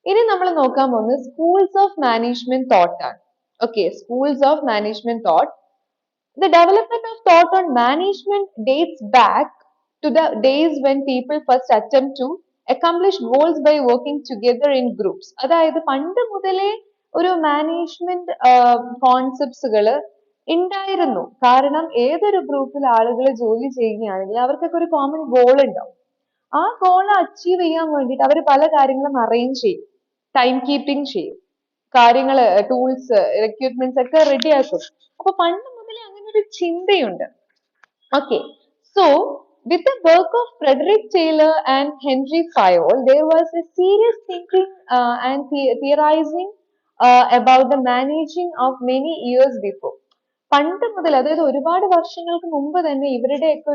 ഇനി നമ്മൾ നോക്കാൻ പോകുന്നത് സ്കൂൾസ് ഓഫ് മാനേജ്മെന്റ് തോട്ട് ആണ്. Okay, schools of management thought. The development of thought on management dates back to the days when people first attempt to accomplish goals by working together in groups. അതായത് പണ്ട് മുതലേ ഒരു management കോൺസെപ്റ്റ്സുകൾ ഉണ്ടായിരുന്നു. കാരണം ഏതൊരു ഗ്രൂപ്പിൽ ആളുകൾ ജോലി ചെയ്യുകയാണെങ്കിൽ അവർക്കൊക്കെ ഒരു കോമൺ ഗോൾ ഉണ്ടാവും. ആ ഗോൾ അച്ചീവ് ചെയ്യാൻ വേണ്ടിയിട്ട് അവർ പല കാര്യങ്ങളും അറേഞ്ച് ചെയ്യും, ടൈം കീപ്പിംഗ് ചെയ്യും, കാര്യങ്ങള് ടൂൾസ് എക്യുപ്മെന്റ്സ് ഒക്കെ റെഡി ആക്കും. അപ്പൊ പണ്ട് മുതലേ അങ്ങനെ ഒരു ചിന്തയുണ്ട്. Okay, so with the work of Frederick Taylor and Henry Fayol, there was a serious thinking and theorizing about the managing of many years before. പണ്ട് മുതൽ, അതായത് ഒരുപാട് വർഷങ്ങൾക്ക് മുമ്പ് തന്നെ ഇവരുടെയൊക്കെ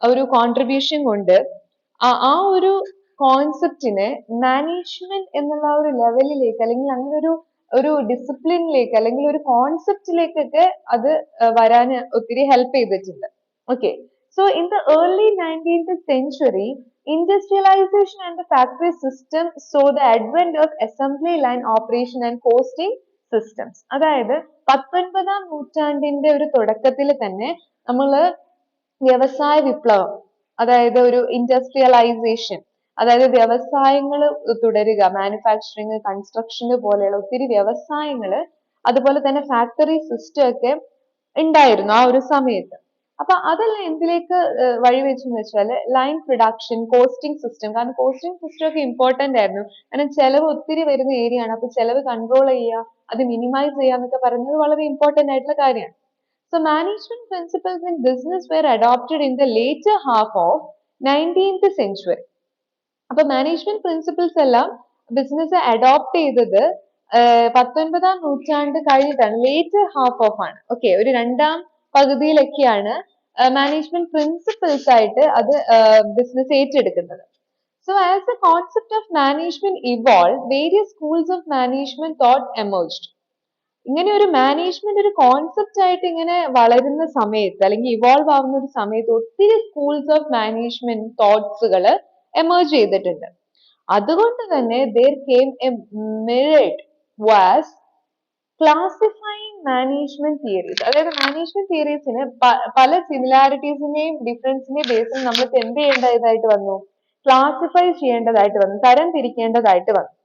ഒരു കോൺട്രിബ്യൂഷൻ കൊണ്ട് ആ ഒരു കോൺസെപ്റ്റിനെ മാനേജ്മെന്റ് എന്നുള്ള ഒരു ലെവലിലേക്ക്, അല്ലെങ്കിൽ അങ്ങനെ ഒരു ഡിസിപ്ലിനിലേക്ക്, അല്ലെങ്കിൽ ഒരു കോൺസെപ്റ്റിലേക്കൊക്കെ അത് വരാൻ ഒത്തിരി ഹെൽപ്പ് ചെയ്തിട്ടുണ്ട്. Okay, so in the early 19th century, industrialization and the factory system saw the advent of assembly line operation and costing systems. അതായത് 19ാം നൂറ്റാണ്ടിന്റെ ഒരു തുടക്കത്തിൽ തന്നെ നമ്മൾ വ്യവസായ വിപ്ലവം, അതായത് ഒരു ഇൻഡസ്ട്രിയലൈസേഷൻ, അതായത് വ്യവസായങ്ങൾ തുടരുക, മാനുഫാക്ചറിങ്, കൺസ്ട്രക്ഷൻ പോലെയുള്ള ഒത്തിരി വ്യവസായങ്ങൾ, അതുപോലെ തന്നെ ഫാക്ടറി സിസ്റ്റം ഒക്കെ ഉണ്ടായിരുന്നു ആ ഒരു സമയത്ത്. അപ്പൊ അതെല്ലാം എന്തിലേക്ക് വഴിവെച്ചെന്ന് വെച്ചാൽ ലൈൻ പ്രൊഡക്ഷൻ, കോസ്റ്റിംഗ് സിസ്റ്റം. കാരണം കോസ്റ്റിംഗ് സിസ്റ്റം ഒക്കെ ഇമ്പോർട്ടന്റ് ആയിരുന്നു. കാരണം ചെലവ് ഒത്തിരി വരുന്ന ഏരിയ ആണ്. അപ്പൊ ചെലവ് കൺട്രോൾ ചെയ്യുക, അത് മിനിമൈസ് ചെയ്യുക എന്നൊക്കെ പറയുന്നത് വളരെ ഇമ്പോർട്ടന്റ് ആയിട്ടുള്ള കാര്യമാണ്. So management principles in business were adopted in the later half of 19th century. അപ്പൊ മാനേജ്മെന്റ് പ്രിൻസിപ്പിൾസ് എല്ലാം ബിസിനസ് അഡോപ്റ്റ് ചെയ്തത് 19ാം നൂറ്റാണ്ട് കഴിഞ്ഞിട്ടാണ്, ലേറ്റർ ഹാഫ് ഓഫ് ആണ്. ഓക്കെ, ഒരു രണ്ടാം പകുതിയിലൊക്കെയാണ് മാനേജ്മെന്റ് പ്രിൻസിപ്പിൾസ് ആയിട്ട് അത് ബിസിനസ് ഏറ്റെടുക്കുന്നത്. So as the concept of management evolved, various schools of management thought emerged. ഇങ്ങനെ ഒരു മാനേജ്മെന്റ് ഒരു കോൺസെപ്റ്റ് ആയിട്ട് ഇങ്ങനെ വളരുന്ന സമയത്ത്, അല്ലെങ്കിൽ ഇവോൾവ് ആവുന്ന ഒരു സമയത്ത്, ഒത്തിരി സ്കൂൾസ് ഓഫ് മാനേജ്മെന്റ് തോട്ട്സുകൾ എമേർജ് ചെയ്തിട്ടുണ്ട്. അതുകൊണ്ട് തന്നെ there came a merit was classifying management theories. അതായത് മാനേജ്മെന്റ് തിയറീസിന് പല സിമിലാരിറ്റീസിന്റെയും ഡിഫറൻസിന്റെയും ബേസിൽ നമ്മൾ എന്ത് ചെയ്യേണ്ടതായിട്ട് വന്നു? ക്ലാസിഫൈ ചെയ്യേണ്ടതായിട്ട് വന്നു, തരം തിരിക്കേണ്ടതായിട്ട് വന്നു.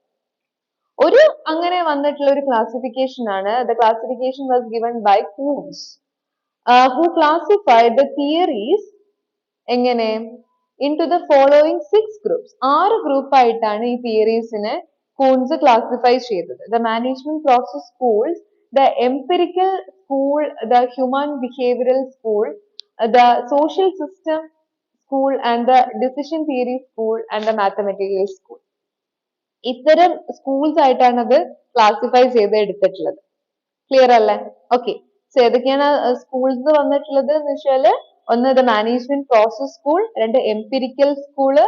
ഒരു അങ്ങനെ വന്നിട്ടുള്ള ഒരു ക്ലാസിഫിക്കേഷൻ ആണ്, the classification was given by Coombs, who classified the theories എങ്ങനെ into the following 6 groups. 6 group ആയിട്ടാണ് ഈ തിയറീസിനെ കൂൺസ് ക്ലാസിഫൈ ചെയ്തത്. The management process schools, the empirical school, the human behavioral school, the social system school, and the decision theory school, and the mathematical school. ഇത്തരം schools ആയിട്ടാണ് അത് classify ചെയ്ത് എടുത്തിട്ടുള്ളത്. Clear അല്ലേ? Okay, so ഏതൊക്കെയാണ് schools വന്നിട്ടുള്ളത് എന്ന് വെച്ചാല്, ഒന്ന് ദ മാനേജ്മെന്റ് പ്രോസസ് സ്കൂൾ, രണ്ട് empirical school,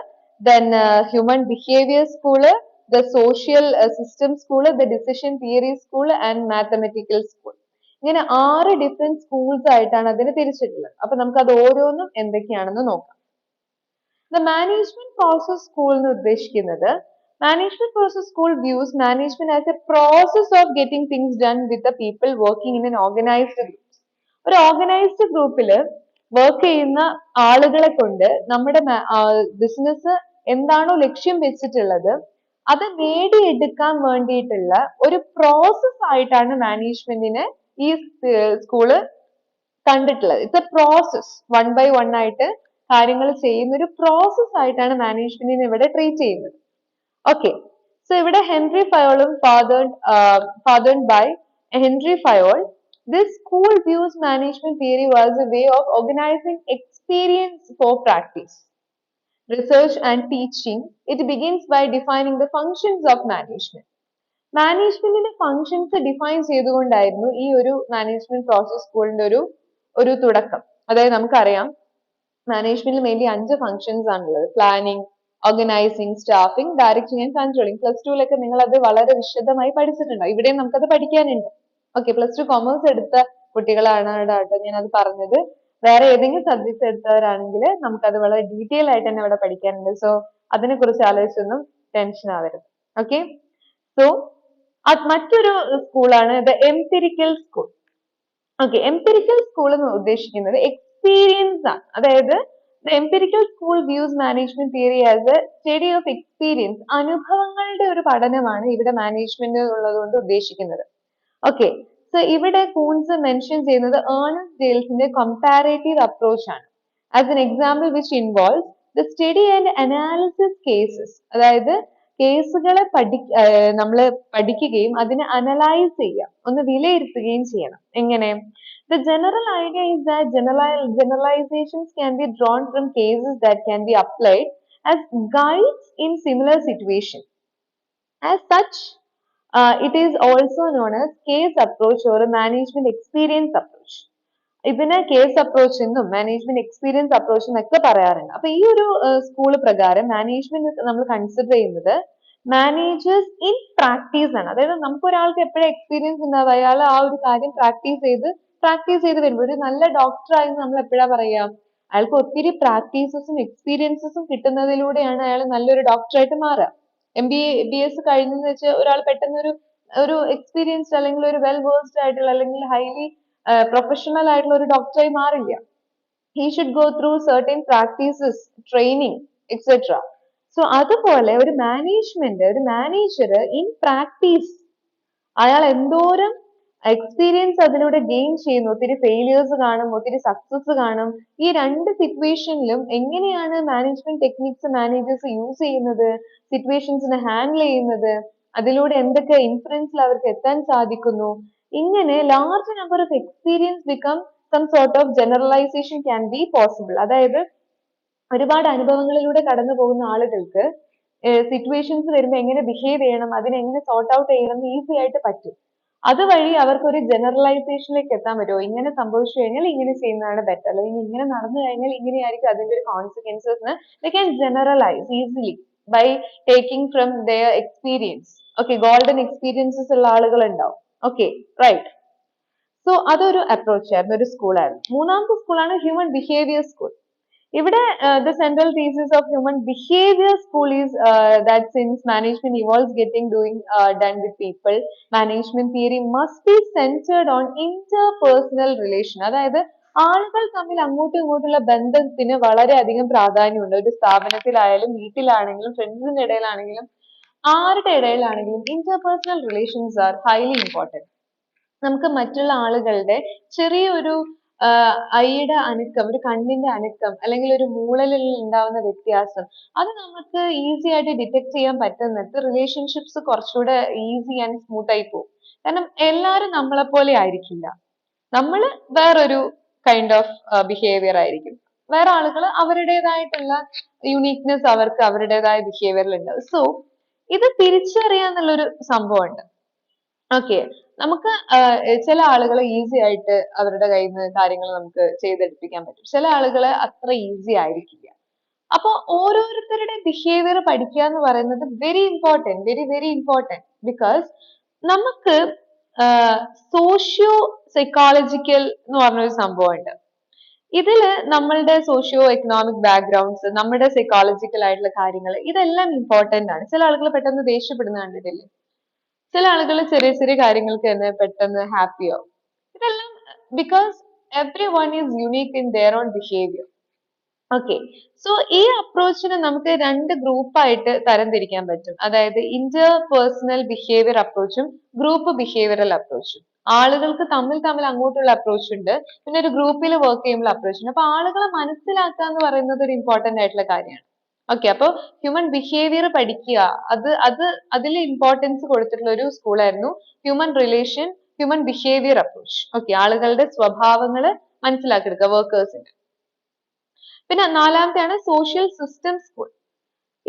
then human behaviour school, the social system school, the decision theory school, and mathematical school. ഇങ്ങനെ 6 ഡിഫറെന്റ് സ്കൂൾസ് ആയിട്ടാണ് അതിനെ തിരിച്ചിട്ടുള്ളത്. അപ്പൊ നമുക്ക് അത് ഓരോന്നും എന്തൊക്കെയാണെന്ന് നോക്കാം. ദ മാനേജ്മെന്റ് പ്രോസസ് സ്കൂൾ എന്ന് ഉദ്ദേശിക്കുന്നത്, management process school views management as a process of getting things done with the people working in an organized group. ഒരു ഓർഗനൈസ്ഡ് ഗ്രൂപ്പിൽ വർക്ക് ചെയ്യുന്ന ആളുകളെ കൊണ്ട് നമ്മുടെ ബിസിനസ് എന്താണോ ലക്ഷ്യം വെച്ചിട്ടുള്ളത് അത് നേടിയെടുക്കാൻ വേണ്ടിയിട്ടുള്ള ഒരു പ്രോസസ് ആയിട്ടാണ് മാനേജ്മെന്റിനെ ഈ സ്കൂള് കണ്ടിട്ടുള്ളത്. ഇറ്റ്സ് എ പ്രോസസ്, 1 by 1 ആയിട്ട് കാര്യങ്ങൾ ചെയ്യുന്ന ഒരു പ്രോസസ് ആയിട്ടാണ് മാനേജ്മെന്റിനെ ഇവിടെ ട്രീറ്റ് ചെയ്യുന്നത്. Okay, so ഇവിടെ Henry ഫയോളും fathered by Henry Fayol, this school views management theory was a way of organizing experience for practice, research and teaching. It begins by defining the functions of management. മാനേജ്മെന്റിന്റെ functions define ചെയ്തുകൊണ്ടായിരുന്നു ഈ ഒരു management process സ്കൂളിന്റെ ഒരു തുടക്കം. അതായത് നമുക്കറിയാം മാനേജ്മെന്റിൽ mainly 5 functions ആണുള്ളത്: planning, organising, staffing, directing and controlling. +2 നിങ്ങൾ അത് വളരെ വിശദമായി പഠിച്ചിട്ടുണ്ടാവും. ഇവിടെയും നമുക്കത് പഠിക്കാനുണ്ട്. ഓക്കെ, +2 കൊമേഴ്സ് എടുത്ത കുട്ടികളാണ് കേട്ടോ ഞാൻ അത് പറഞ്ഞത്. വേറെ ഏതെങ്കിലും സബ്ജക്ട് എടുത്തവരാണെങ്കിൽ നമുക്കത് വളരെ ഡീറ്റെയിൽ ആയിട്ട് തന്നെ ഇവിടെ പഠിക്കാനുണ്ട്. സോ അതിനെ കുറിച്ച് ആലോചിച്ചൊന്നും ടെൻഷൻ ആവരുത്. ഓക്കെ, സോ മറ്റൊരു സ്കൂളാണ് the empirical school. Okay, empirical school എന്ന് ഉദ്ദേശിക്കുന്നത് എക്സ്പീരിയൻസ് ആണ്. അതായത് the empirical school views management theory as A study of experience. അനുഭവങ്ങളുടെ ഒരു പഠനമാണ് ഇവിടെ മാനേജ്മെന്റ് ഉള്ളത് കൊണ്ട് ഉദ്ദേശിക്കുന്നത്. ഓക്കെ, സോ ഇവിടെ കൂൺസ് മെൻഷൻ ചെയ്യുന്നത് ഏർണസ്റ്റ് ഡെയിൽസിന്റെ കമ്പാരേറ്റീവ് അപ്രോച്ച് ആണ്. As an example which involve the study and analysis cases. അതായത് കേസുകളെ നമ്മൾ പഠിക്കുകയും അതിനെ അനലൈസ് ചെയ്യുക, ഒന്ന് വിലയിരുത്തുകയും ചെയ്യണം. എങ്ങനെ? The general idea is that generalizations can be drawn from cases that can be applied as guides in similar situations. As such, it is also known as case approach or a management experience approach. ഇതിനെ case approach എന്നും management experience approach എന്നൊക്കെ പറയാറുണ്ട്. അപ്പൊ ഈ ഒരു school പ്രകാരം management നമ്മൾ consider ചെയ്യുന്നത് മാനേജേഴ്സ് ഇൻ പ്രാക്ടീസ് ആണ്. അതായത് നമുക്ക് ഒരാൾക്ക് എപ്പോഴും എക്സ്പീരിയൻസ് ഉണ്ടാവുക, അയാൾ ആ ഒരു കാര്യം പ്രാക്ടീസ് ചെയ്ത് വരുമ്പോൾ ഒരു നല്ല ഡോക്ടർ ആയെന്ന് നമ്മൾ എപ്പോഴാ പറയാ? അയാൾക്ക് ഒത്തിരി പ്രാക്ടീസസും എക്സ്പീരിയൻസസും കിട്ടുന്നതിലൂടെയാണ് അയാൾ നല്ലൊരു ഡോക്ടറായിട്ട് മാറുക. MBBS കഴിഞ്ഞെന്ന് വെച്ച് ഒരാൾ പെട്ടെന്ന് ഒരു എക്സ്പീരിയൻസ്ഡ് അല്ലെങ്കിൽ ഒരു വെൽ വേഴ്സ്ഡ് ആയിട്ടുള്ള അല്ലെങ്കിൽ ഹൈലി പ്രൊഫഷണൽ ആയിട്ടുള്ള ഒരു ഡോക്ടറായി മാറില്ല. he should go through certain practices, training, etc. So അതുപോലെ ഒരു മാനേജർ ഇൻ പ്രാക്ടീസ് അയാൾ എന്തോരം എക്സ്പീരിയൻസ് അതിലൂടെ ഗെയിൻ ചെയ്യുന്നു. ഒത്തിരി ഫെയിലിയേഴ്സ് കാണും, ഒത്തിരി സക്സസ് കാണും. ഈ രണ്ട് സിറ്റുവേഷനിലും എങ്ങനെയാണ് മാനേജ്മെന്റ് ടെക്നിക്സ് മാനേജേഴ്സ് യൂസ് ചെയ്യുന്നത്, സിറ്റുവേഷൻസിനെ ഹാൻഡിൽ ചെയ്യുന്നത്, അതിലൂടെ എന്തൊക്കെ ഇൻഫ്ലുവൻസിൽ അവർക്ക് എത്താൻ സാധിക്കുന്നു. ഇങ്ങനെ large number of experience become some sort of generalisation can be possible. അതായത് ഒരുപാട് അനുഭവങ്ങളിലൂടെ കടന്നു പോകുന്ന ആളുകൾക്ക് സിറ്റുവേഷൻസ് വരുമ്പോൾ എങ്ങനെ ബിഹേവ് ചെയ്യണം, അതിനെ എങ്ങനെ സോർട്ട് ഔട്ട് ചെയ്യണം എന്ന് ഈസി ആയിട്ട് പറ്റും. അതുവഴി അവർക്ക് ഒരു ജനറലൈസേഷനിലേക്ക് എത്താൻ പറ്റുമോ, ഇങ്ങനെ സംഭവിച്ചു കഴിഞ്ഞാൽ ഇങ്ങനെ ചെയ്യുന്നതാണ് ബെറ്റർ, അല്ലെങ്കിൽ ഇങ്ങനെ നടന്നു കഴിഞ്ഞാൽ ഇങ്ങനെയായിരിക്കും അതിന്റെ ഒരു കോൺസിക്വൻസസ് എന്ന് they can generalize easily by taking from their experience. Okay, golden experiences ഉള്ള ആളുകൾ ഉണ്ടാവും. Okay, right. സോ അതൊരു അപ്രോച്ച് ആയിരുന്നു, ഒരു സ്കൂളായിരുന്നു. മൂന്നാമത്തെ സ്കൂളാണ് ഹ്യൂമൻ ബിഹേവിയർ സ്കൂൾ. ഇവിടെ the central thesis of human behavior school is that since management involves done with people, management theory must be centered on interpersonal relation. അതായത് ആളുകൾ തമ്മിൽ അങ്ങോട്ടും ഇങ്ങോട്ടുള്ള ബന്ധത്തിന് വളരെയധികം പ്രാധാന്യമുണ്ട്. ഒരു സ്ഥാപനത്തിലായാലും വീട്ടിലാണെങ്കിലും ഫ്രണ്ട്സിന്റെ ഇടയിലാണെങ്കിലും ആരുടെ ഇടയിലാണെങ്കിലും interpersonal relations are highly important. നമുക്ക് മറ്റുള്ള ആളുകളുടെ ചെറിയൊരു ഐയുടെ അനക്കം, ഒരു കണ്ണിന്റെ അനക്കം, അല്ലെങ്കിൽ ഒരു മൂളലിൽ ഉണ്ടാവുന്ന വ്യത്യാസം, അത് നമുക്ക് ഈസി ആയിട്ട് ഡിറ്റക്ട് ചെയ്യാൻ പറ്റുന്നിടത്ത് റിലേഷൻഷിപ്സ് കുറച്ചുകൂടെ ഈസി ആൻഡ് സ്മൂത്ത് ആയി പോകും. കാരണം എല്ലാവരും നമ്മളെ പോലെ ആയിരിക്കില്ല. നമ്മൾ വേറൊരു കൈൻഡ് ഓഫ് ബിഹേവിയർ ആയിരിക്കും, വേറെ ആളുകൾ അവരുടേതായിട്ടുള്ള യുണീക്നെസ് അവർക്ക് അവരുടേതായ ബിഹേവിയറിൽ ഉണ്ടാവും. സോ ഇത് തിരിച്ചറിയാന്നുള്ളൊരു സംഭവമുണ്ട്. ഓക്കെ, നമുക്ക് ചില ആളുകളെ ഈസി ആയിട്ട് അവരുടെ കയ്യിൽ നിന്ന് കാര്യങ്ങൾ നമുക്ക് ചെയ്തെടുപ്പിക്കാൻ പറ്റും, ചില ആളുകളെ അത്ര ഈസി ആയിരിക്കില്ല. അപ്പൊ ഓരോരുത്തരുടെ ബിഹേവിയർ പഠിക്കുക എന്ന് പറയുന്നത് very important, very important. Because നമുക്ക് സോഷ്യോ സൈക്കോളജിക്കൽ എന്ന് പറഞ്ഞൊരു സംഭവമുണ്ട്. ഇതില് നമ്മളുടെ സോഷ്യോ എക്കണോമിക് ബാക്ക്ഗ്രൗണ്ട്സ്, നമ്മുടെ സൈക്കോളജിക്കൽ ആയിട്ടുള്ള കാര്യങ്ങൾ, ഇതെല്ലാം ഇമ്പോർട്ടന്റ് ആണ്. ചില ആളുകൾ പെട്ടെന്ന് ദേഷ്യപ്പെടുന്ന കണ്ടിട്ടില്ലേ? ചില ആളുകൾ ചെറിയ ചെറിയ കാര്യങ്ങൾക്ക് തന്നെ പെട്ടെന്ന് ഹാപ്പി ആവും. ഇതെല്ലാം because everyone is unique in their own behaviour. Okay, so ഈ അപ്രോച്ചിനെ നമുക്ക് രണ്ട് ഗ്രൂപ്പായിട്ട് തരംതിരിക്കാൻ പറ്റും. അതായത് ഇന്റർ പേഴ്സണൽ ബിഹേവിയർ അപ്രോച്ചും ഗ്രൂപ്പ് ബിഹേവിയറൽ അപ്രോച്ചും. ആളുകൾക്ക് തമ്മിൽ അങ്ങോട്ടുള്ള അപ്രോച്ച് ഉണ്ട്, പിന്നെ ഒരു ഗ്രൂപ്പിൽ വർക്ക് ചെയ്യുമ്പോൾ അപ്രോച്ച് ഉണ്ട്. അപ്പൊ ആളുകളെ മനസ്സിലാക്കുക എന്ന് പറയുന്നത് ഒരു ഇമ്പോർട്ടന്റ് ആയിട്ടുള്ള കാര്യമാണ്. ഓക്കെ, അപ്പൊ ഹ്യൂമൻ ബിഹേവിയർ പഠിക്കുക, അതിൽ ഇമ്പോർട്ടൻസ് കൊടുത്തിട്ടുള്ള ഒരു സ്കൂളായിരുന്നു ഹ്യൂമൻ ബിഹേവിയർ അപ്രോച്ച്. ഓക്കെ, ആളുകളുടെ സ്വഭാവങ്ങൾ മനസ്സിലാക്കിയെടുക്കുക വർക്കേഴ്സിന്റെ. പിന്നെ നാലാമത്തെയാണ് സോഷ്യൽ സിസ്റ്റം സ്കൂൾ.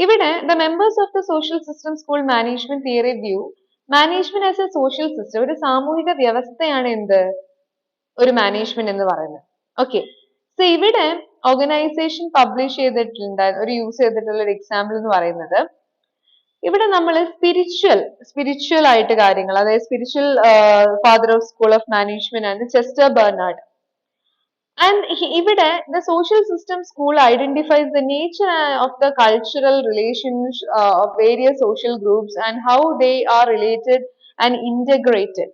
ഇവിടെ the members of the social system school management theory view management as A social system. ഒരു സാമൂഹിക വ്യവസ്ഥയാണ് എന്ത്, ഒരു മാനേജ്മെന്റ് എന്ന് പറയുന്നത്. ഓക്കെ, സോ ഇവിടെ ഓർഗനൈസേഷൻ പബ്ലിഷ് ചെയ്തിട്ടുണ്ട് ഒരു യൂസ് ചെയ്തിട്ടുള്ള ഒരു എക്സാമ്പിൾ എന്ന് പറയുന്നത്, ഇവിടെ നമ്മൾ സ്പിരിച്വൽ ആയിട്ട് കാര്യങ്ങൾ, അതായത് spiritual father of school of management ആണ് ചെസ്റ്റർ ബെർണാഡ്. And ഇവിടെ the social system school identifies the nature of the cultural relations of various social groups and how they are related and integrated.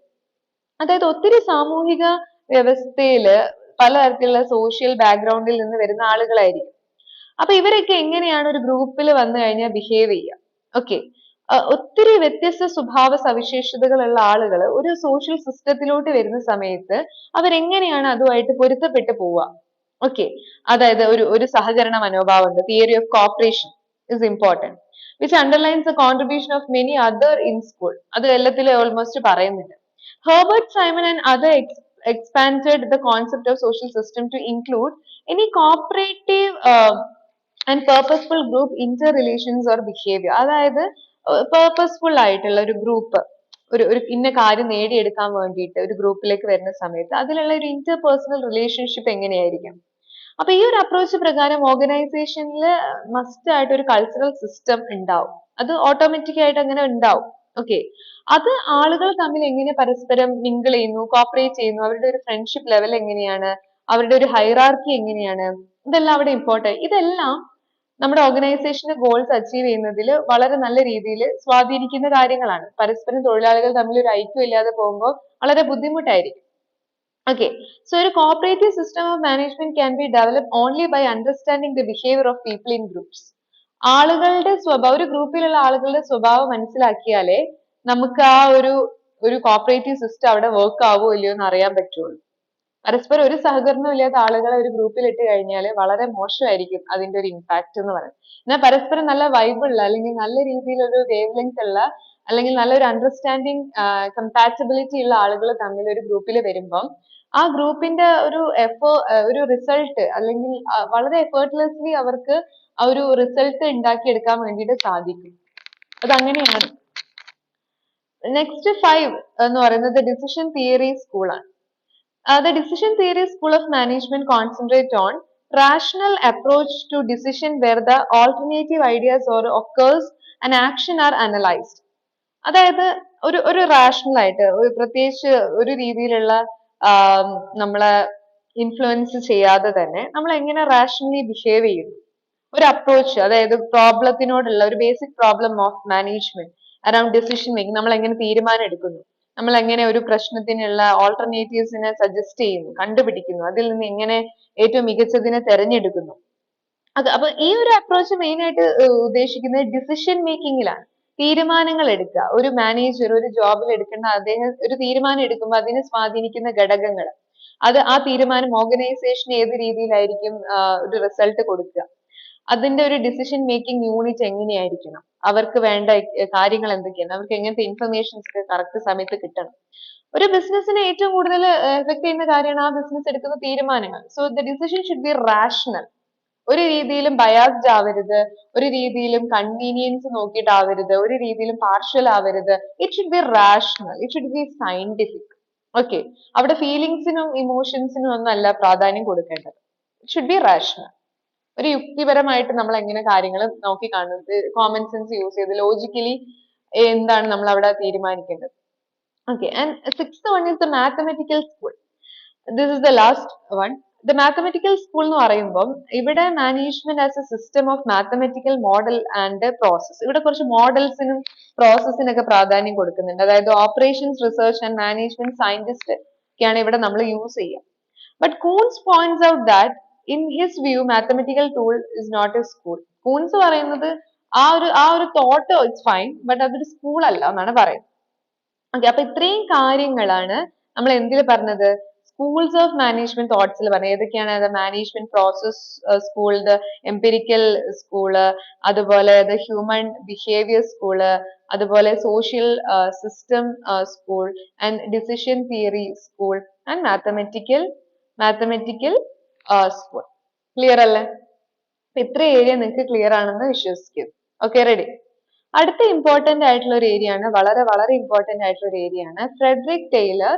അതായത് ഒത്തിരി സാമൂഹിക വ്യവസ്ഥയില് പലതരത്തിലുള്ള social ബാക്ക്ഗ്രൗണ്ടിൽ നിന്ന് വരുന്ന ആളുകളായിരിക്കും. അപ്പൊ ഇവരൊക്കെ എങ്ങനെയാണ് ഒരു ഗ്രൂപ്പിൽ വന്നു കഴിഞ്ഞാൽ ബിഹേവ് ചെയ്യുക? ഓക്കെ, ഒത്തിരി വ്യത്യസ്ത സ്വഭാവ സവിശേഷതകളുള്ള ആളുകൾ ഒരു സോഷ്യൽ സിസ്റ്റത്തിലോട്ട് വരുന്ന സമയത്ത് അവരെങ്ങനെയാണ് അതുമായിട്ട് പൊരുത്തപ്പെട്ട് പോവുക? ഓക്കെ, അതായത് ഒരു സഹകരണ മനോഭാവം ഉണ്ട്. Theory of cooperation is important, which underlines the contribution of many other in school. അത് എല്ലാത്തിലും ഓൾമോസ്റ്റ് പറയുന്നുണ്ട്. Herbert Simon and other expanded the concept of social system to include any cooperative and purposeful group interrelations or behavior. അതായത് purposeful ആയിട്ടുള്ള ഒരു group, ഒരു ഇന്ന കാര്യം നേടിയെടുക്കാൻ വേണ്ടിയിട്ട് ഒരു ഗ്രൂപ്പിലേക്ക് വരുന്ന സമയത്ത് അതിലുള്ള ഒരു ഇന്റർപേഴ്സണൽ റിലേഷൻഷിപ്പ് എങ്ങനെയായിരിക്കും? അപ്പൊ ഈ ഒരു അപ്രോച്ച് പ്രകാരം ഓർഗനൈസേഷനിൽ മസ്റ്റ് ആയിട്ട് ഒരു കൾച്ചറൽ സിസ്റ്റം ഉണ്ടാവും. അത് ഓട്ടോമാറ്റിക് ആയിട്ട് അങ്ങനെ ഉണ്ടാവും. ഓക്കെ, അത് ആളുകൾ തമ്മിൽ എങ്ങനെ പരസ്പരം മിങ്കിൾ ചെയ്യുന്നു, കോപ്പറേറ്റ് ചെയ്യുന്നു, അവരുടെ ഒരു ഫ്രണ്ട്ഷിപ്പ് ലെവൽ എങ്ങനെയാണ്, അവരുടെ ഒരു ഹൈറാർക്കി എങ്ങനെയാണ്, ഇതെല്ലാം അവിടെ ഇമ്പോർട്ടൻറ്റ്. ഇതെല്ലാം നമ്മുടെ ഓർഗനൈസേഷന്റെ ഗോൾസ് അച്ചീവ് ചെയ്യുന്നതിൽ വളരെ നല്ല രീതിയിൽ സ്വാധീനിക്കുന്ന കാര്യങ്ങളാണ്. പരസ്പരം തൊഴിലാളികൾ തമ്മിൽ ഒരു ഐക്യം ഇല്ലാതെ പോകുമ്പോൾ വളരെ ബുദ്ധിമുട്ടായിരിക്കും. Okay, so a cooperative system of management can be developed only by understanding the behavior of people in groups. ആളുകളുടെ സ്വഭാവം, ഒരു ഗ്രൂപ്പിലുള്ള ആളുകളുടെ സ്വഭാവം മനസ്സിലാക്കിയാലേ നമുക്ക് ആ ഒരു കോപ്പറേറ്റീവ് സിസ്റ്റം അവിടെ വർക്ക് ആവോ ഇല്ലയോ എന്ന് അറിയാൻ പറ്റുള്ളൂ. പരസ്പരം ഒരു സഹകരണവും ഇല്ലാത്ത ആളുകളെ ഒരു ഗ്രൂപ്പിൽ ഇട്ട് കഴിഞ്ഞാൽ വളരെ മോശമായിരിക്കും അതിന്റെ ഒരു ഇമ്പാക്ട് എന്ന് പറയുന്നത്. എന്നാൽ പരസ്പരം നല്ല വൈബുള്ള അല്ലെങ്കിൽ നല്ല രീതിയിലൊരു വേവ് ലെങ്ത് ഉള്ള അല്ലെങ്കിൽ നല്ലൊരു അണ്ടർസ്റ്റാൻഡിങ് കമ്പാറ്റബിലിറ്റി ഉള്ള ആളുകൾ തമ്മിൽ ഒരു ഗ്രൂപ്പിൽ വരുമ്പം ആ ഗ്രൂപ്പിന്റെ ഒരു റിസൾട്ട് അല്ലെങ്കിൽ വളരെ എഫേർട്ട്ലെസ്ലി അവർക്ക് ആ ഒരു റിസൾട്ട് ഉണ്ടാക്കിയെടുക്കാൻ വേണ്ടിയിട്ട് സാധിക്കും. അതങ്ങനെയാണ്. നെക്സ്റ്റ് 5 എന്ന് പറയുന്നത് ഡിസിഷൻ തിയറി സ്കൂളാണ്. The decision theory school of management concentrate on rational approach to decision where the alternative ideas or occurs and action are analyzed. അതായത് ഒരു റാഷണൽ ആയിട്ട് പ്രത്യേകിച്ച് ഒരു രീതിയിലുള്ള നമ്മളെ ഇൻഫ്ലുവൻസ് ചെയ്യാതെ തന്നെ നമ്മൾ എങ്ങനെ റാഷണലി ബിഹേവ് ചെയ്യുന്നു, ഒരു അപ്രോച്ച്, അതായത് പ്രോബ്ലത്തിനോടുള്ള ഒരു basic problem of management around decision making, നമ്മൾ എങ്ങനെ തീരുമാനം എടുക്കുന്നു, നമ്മൾ എങ്ങനെ ഒരു പ്രശ്നത്തിനുള്ള ഓൾട്ടർനേറ്റീവ്സിനെ സജസ്റ്റ് ചെയ്യുന്നു, കണ്ടുപിടിക്കുന്നു, അതിൽ നിന്ന് എങ്ങനെ ഏറ്റവും മികച്ചതിനെ തെരഞ്ഞെടുക്കുന്നു. അപ്പൊ ഈ ഒരു അപ്രോച്ച് മെയിൻ ആയിട്ട് ഉദ്ദേശിക്കുന്നത് ഡിസിഷൻ മേക്കിങ്ങിലാണ്. തീരുമാനങ്ങൾ എടുക്കുക. ഒരു മാനേജർ ഒരു ജോബിൽ എടുക്കുന്ന അദ്ദേഹം ഒരു തീരുമാനം എടുക്കുമ്പോൾ അതിനെ സ്വാധീനിക്കുന്ന ഘടകങ്ങൾ, അത് ആ തീരുമാനം ഓർഗനൈസേഷൻ ഏത് രീതിയിലായിരിക്കും ഒരു റിസൾട്ട് കൊടുക്കുക, അതിന്റെ ഒരു ഡിസിഷൻ മേക്കിംഗ് യൂണിറ്റ് എങ്ങനെയായിരിക്കണം, അവർക്ക് വേണ്ട കാര്യങ്ങൾ എന്തൊക്കെയാണ്, അവർക്ക് എങ്ങനത്തെ ഇൻഫർമേഷൻസ് കറക്റ്റ് സമയത്ത് കിട്ടണം. ഒരു ബിസിനസ്സിനെ ഏറ്റവും കൂടുതൽ എഫക്ട് ചെയ്യുന്ന കാര്യമാണ് ആ ബിസിനസ് എടുക്കുന്ന തീരുമാനങ്ങൾ. So the decision should be rational. ഒരു രീതിയിലും ബയാസ്ഡ് ആവരുത്, ഒരു രീതിയിലും കൺവീനിയൻസ് നോക്കിയിട്ടാവരുത്, ഒരു രീതിയിലും പാർഷ്യൽ ആവരുത്. It should be rational, it should be scientific. Okay, അവിടെ ഫീലിങ്സിനും ഇമോഷൻസിനും ഒന്നും അല്ല പ്രാധാന്യം കൊടുക്കേണ്ടത്. It should be rational. ഒരു യുക്തിപരമായിട്ട് നമ്മൾ എങ്ങനെ കാര്യങ്ങൾ നോക്കി കാണുന്നത്, കോമൺ സെൻസ് യൂസ് ചെയ്ത് ലോജിക്കലി എന്താണ് നമ്മൾ അവിടെ തീരുമാനിക്കേണ്ടത്. Okay, and sixth one is the mathematical school. This is the last one. The mathematical school എന്ന് പറയുമ്പം ഇവിടെ management as a system of mathematical model and process. ഇവിടെ കുറച്ച് മോഡൽസിനും പ്രോസസ്സിനൊക്കെ പ്രാധാന്യം കൊടുക്കുന്നുണ്ട്. അതായത് operations research and management scientist ഒക്കെയാണ് ഇവിടെ നമ്മൾ യൂസ് ചെയ്യുക. But Koontz points out that in his view mathematical tool is not a school. Koontz പറയുന്നത് ആ ഒരു തോട്ട് ഇറ്റ്സ് ഫൈൻ, ബട്ട് അതൊരു സ്കൂൾ അല്ല എന്നാണ് പറയുന്നത്. ഓക്കെ, അപ്പൊ ഇത്രയും കാര്യങ്ങളാണ് നമ്മൾ എന്തിൽ പറഞ്ഞത്, സ്കൂൾസ് ഓഫ് മാനേജ്മെന്റ് തോട്ട്സിൽ പറഞ്ഞത്. ഏതൊക്കെയാണ്? Management process school, the empirical school, അതുപോലെ ദ ഹ്യൂമൻ ബിഹേവിയർ സ്കൂള്, അതുപോലെ social system school and decision theory school and mathematical school. Clear അല്ലേ? ഇത്ര ഏരിയ നിങ്ങൾക്ക് ക്ലിയർ ആണെന്ന് വിശ്വസിക്കുന്നു. Okay, ready. അടുത്ത ഇമ്പോർട്ടന്റ് ആയിട്ടുള്ള ഒരു ഏരിയ ആണ്, വളരെ വളരെ ഇമ്പോർട്ടന്റ് ആയിട്ടുള്ള ഒരു ഏരിയ ആണ് Frederick Taylor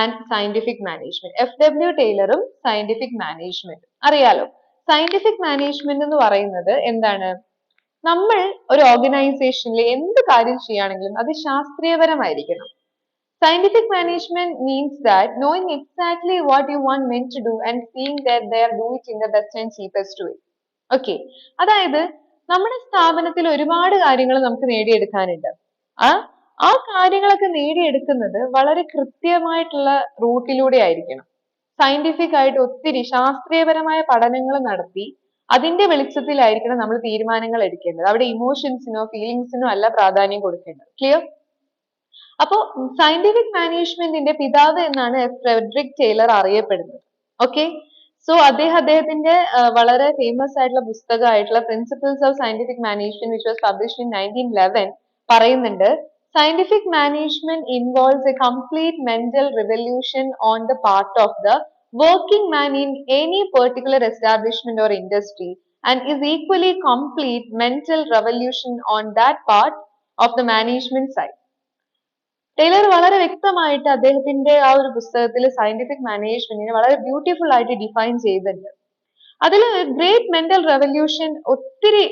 and scientific management. FW ടൈലറും സയന്റിഫിക് മാനേജ്മെന്റ് അറിയാലോ. സയന്റിഫിക് മാനേജ്മെന്റ് എന്ന് പറയുന്നത് എന്താണ്? നമ്മൾ ഒരു ഓർഗനൈസേഷനിൽ എന്ത് കാര്യം ചെയ്യുകയാണെങ്കിലും അത് ശാസ്ത്രീയപരമായിരിക്കണം. Scientific management means that knowing exactly what you want men to do and seeing that they are doing it in the best and cheapest way. Okay. അതായത് നമ്മുടെ സ്ഥാപനത്തിൽ ഒരുപാട് കാര്യങ്ങൾ നമുക്ക് നേടിയെടുക്കാനുണ്ട്. ആ ആ കാര്യങ്ങളൊക്കെ നേടിയെടുക്കുന്നത് വളരെ കൃത്യമായിട്ടുള്ള റൂട്ടിലൂടെ ആയിരിക്കണം. സയന്റിഫിക് ആയിട്ട് ഒത്തിരി ശാസ്ത്രീയപരമായ പഠനങ്ങൾ നടത്തി അതിന്റെ വെളിച്ചത്തിലായിരിക്കണം നമ്മൾ തീരുമാനങ്ങൾ എടുക്കേണ്ടത്. അവിടെ ഇമോഷൻസിനോ ഫീലിങ്സിനോ അല്ല പ്രാധാന്യം കൊടുക്കേണ്ടത്. ക്ലിയർ? അപ്പോ സയന്റിഫിക് മാനേജ്മെന്റിന്റെ പിതാവ് എന്നാണ് ഫ്രെഡറിക് ടൈലർ അറിയപ്പെടുന്നത്. ഓക്കെ. സോ അദ്ദേഹത്തിന്റെ വളരെ ഫേമസ് ആയിട്ടുള്ള പുസ്തകമായിട്ടുള്ള principles of scientific management which was published in 1911 പറയുന്നുണ്ട്, scientific management involves a complete mental revolution on the part of the working man in any particular establishment or industry and is equally complete mental revolution on that part of the management side. Taylor വളരെ വ്യക്തമായിട്ട് അദ്ദേഹത്തിന്റെ ആ ഒരു പുസ്തകത്തിൽ scientific മാനേജ്മെന്റിനെ വളരെ beautiful ആയിട്ട് define ചെയ്തിട്ടുണ്ട്. അതിൽ ഗ്രേറ്റ് മെന്റൽ റെവല്യൂഷൻ ഒത്തിരി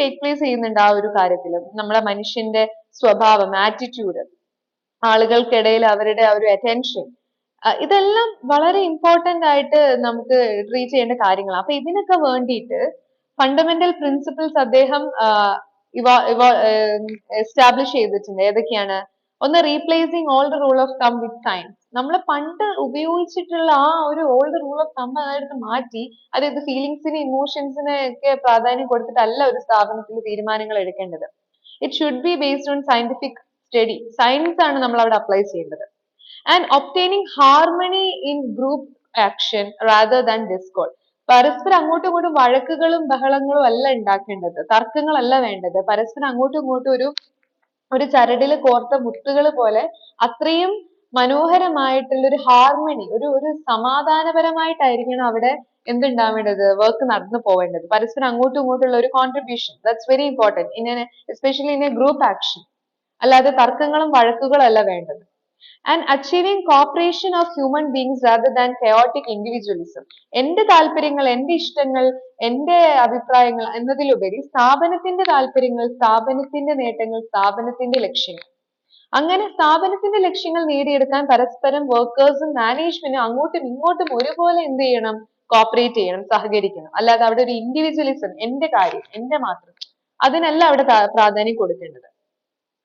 ടേക്ക് പ്ലേസ് ചെയ്യുന്നുണ്ട് ആ ഒരു കാര്യത്തിൽ. നമ്മളെ മനുഷ്യന്റെ സ്വഭാവം, ആറ്റിറ്റ്യൂഡ്, ആളുകൾക്കിടയിൽ അവരുടെ ആ ഒരു അറ്റൻഷൻ, ഇതെല്ലാം വളരെ ഇമ്പോർട്ടന്റ് ആയിട്ട് നമുക്ക് ട്രീറ്റ് ചെയ്യേണ്ട കാര്യങ്ങളാണ്. അപ്പൊ ഇതിനൊക്കെ വേണ്ടിയിട്ട് ഫണ്ടമെന്റൽ പ്രിൻസിപ്പിൾസ് അദ്ദേഹം എസ്റ്റാബ്ലിഷ് ചെയ്തിട്ടുണ്ട്. ഏതൊക്കെയാണ്? ഒന്ന്, replacing old rule of come with science. നമ്മൾ പണ്ട് ഉപയോഗിച്ചിട്ടുള്ള ആ ഒരു ഓൾഡ് റൂൾ ഓഫ് കം അതെടുത്ത് മാറ്റി, അതായത് ഫീലിങ്സിന് ഇമോഷൻസിന് ഒക്കെ പ്രാധാന്യം കൊടുത്തിട്ടല്ല ഒരു സ്ഥാപനത്തിൽ തീരുമാനങ്ങൾ എടുക്കേണ്ടത്. It should be based on scientific study. Science ആണ് നമ്മൾ അവിടെ അപ്ലൈ ചെയ്യേണ്ടത്. And obtaining harmony in group action rather than Discord. പരസ്പരം അങ്ങോട്ടും ഇങ്ങോട്ടും വഴക്കുകളും ബഹളങ്ങളും അല്ല ഉണ്ടാക്കേണ്ടത്, തർക്കങ്ങളല്ല വേണ്ടത്. പരസ്പരം അങ്ങോട്ടും ഇങ്ങോട്ടും ഒരു ചരടില് കോർത്ത മുത്തുകൾ പോലെ അത്രയും മനോഹരമായിട്ടുള്ള ഒരു ഹാർമണി, ഒരു സമാധാനപരമായിട്ടായിരിക്കണം അവിടെ എന്തുണ്ടാവേണ്ടത്, വർക്ക് നടന്നു പോവേണ്ടത്. പരസ്പരം അങ്ങോട്ടും ഇങ്ങോട്ടുള്ള ഒരു contribution, that's very important especially in A group action. അല്ലാതെ തർക്കങ്ങളും വഴക്കുകളും അല്ല വേണ്ടത്. And achieving corporation of human beings rather than chaotic individualism. എന്റെ താല്പര്യങ്ങൾ, എന്റെ ഇഷ്ടങ്ങൾ, എന്റെ അഭിപ്രായങ്ങൾ എന്നതിലുപരി സ്ഥാപനത്തിന്റെ താല്പര്യങ്ങൾ, സ്ഥാപനത്തിന്റെ നേട്ടങ്ങൾ, സ്ഥാപനത്തിന്റെ ലക്ഷ്യങ്ങൾ. അങ്ങനെ സ്ഥാപനത്തിന്റെ ലക്ഷ്യങ്ങൾ നേടിയെടുക്കാൻ പരസ്പരം വർക്കേഴ്സും മാനേജ്മെന്റും അങ്ങോട്ടും ഇങ്ങോട്ടും ഒരുപോലെ എന്ത് ചെയ്യണം? കോപ്പറേറ്റ് ചെയ്യണം, സഹകരിക്കണം. അല്ലാതെ അവിടെ ഒരു ഇൻഡിവിജ്വലിസം, എന്റെ കാര്യം, എന്റെ മാത്രം, അതിനല്ല അവിടെ പ്രാധാന്യം കൊടുക്കേണ്ടത്.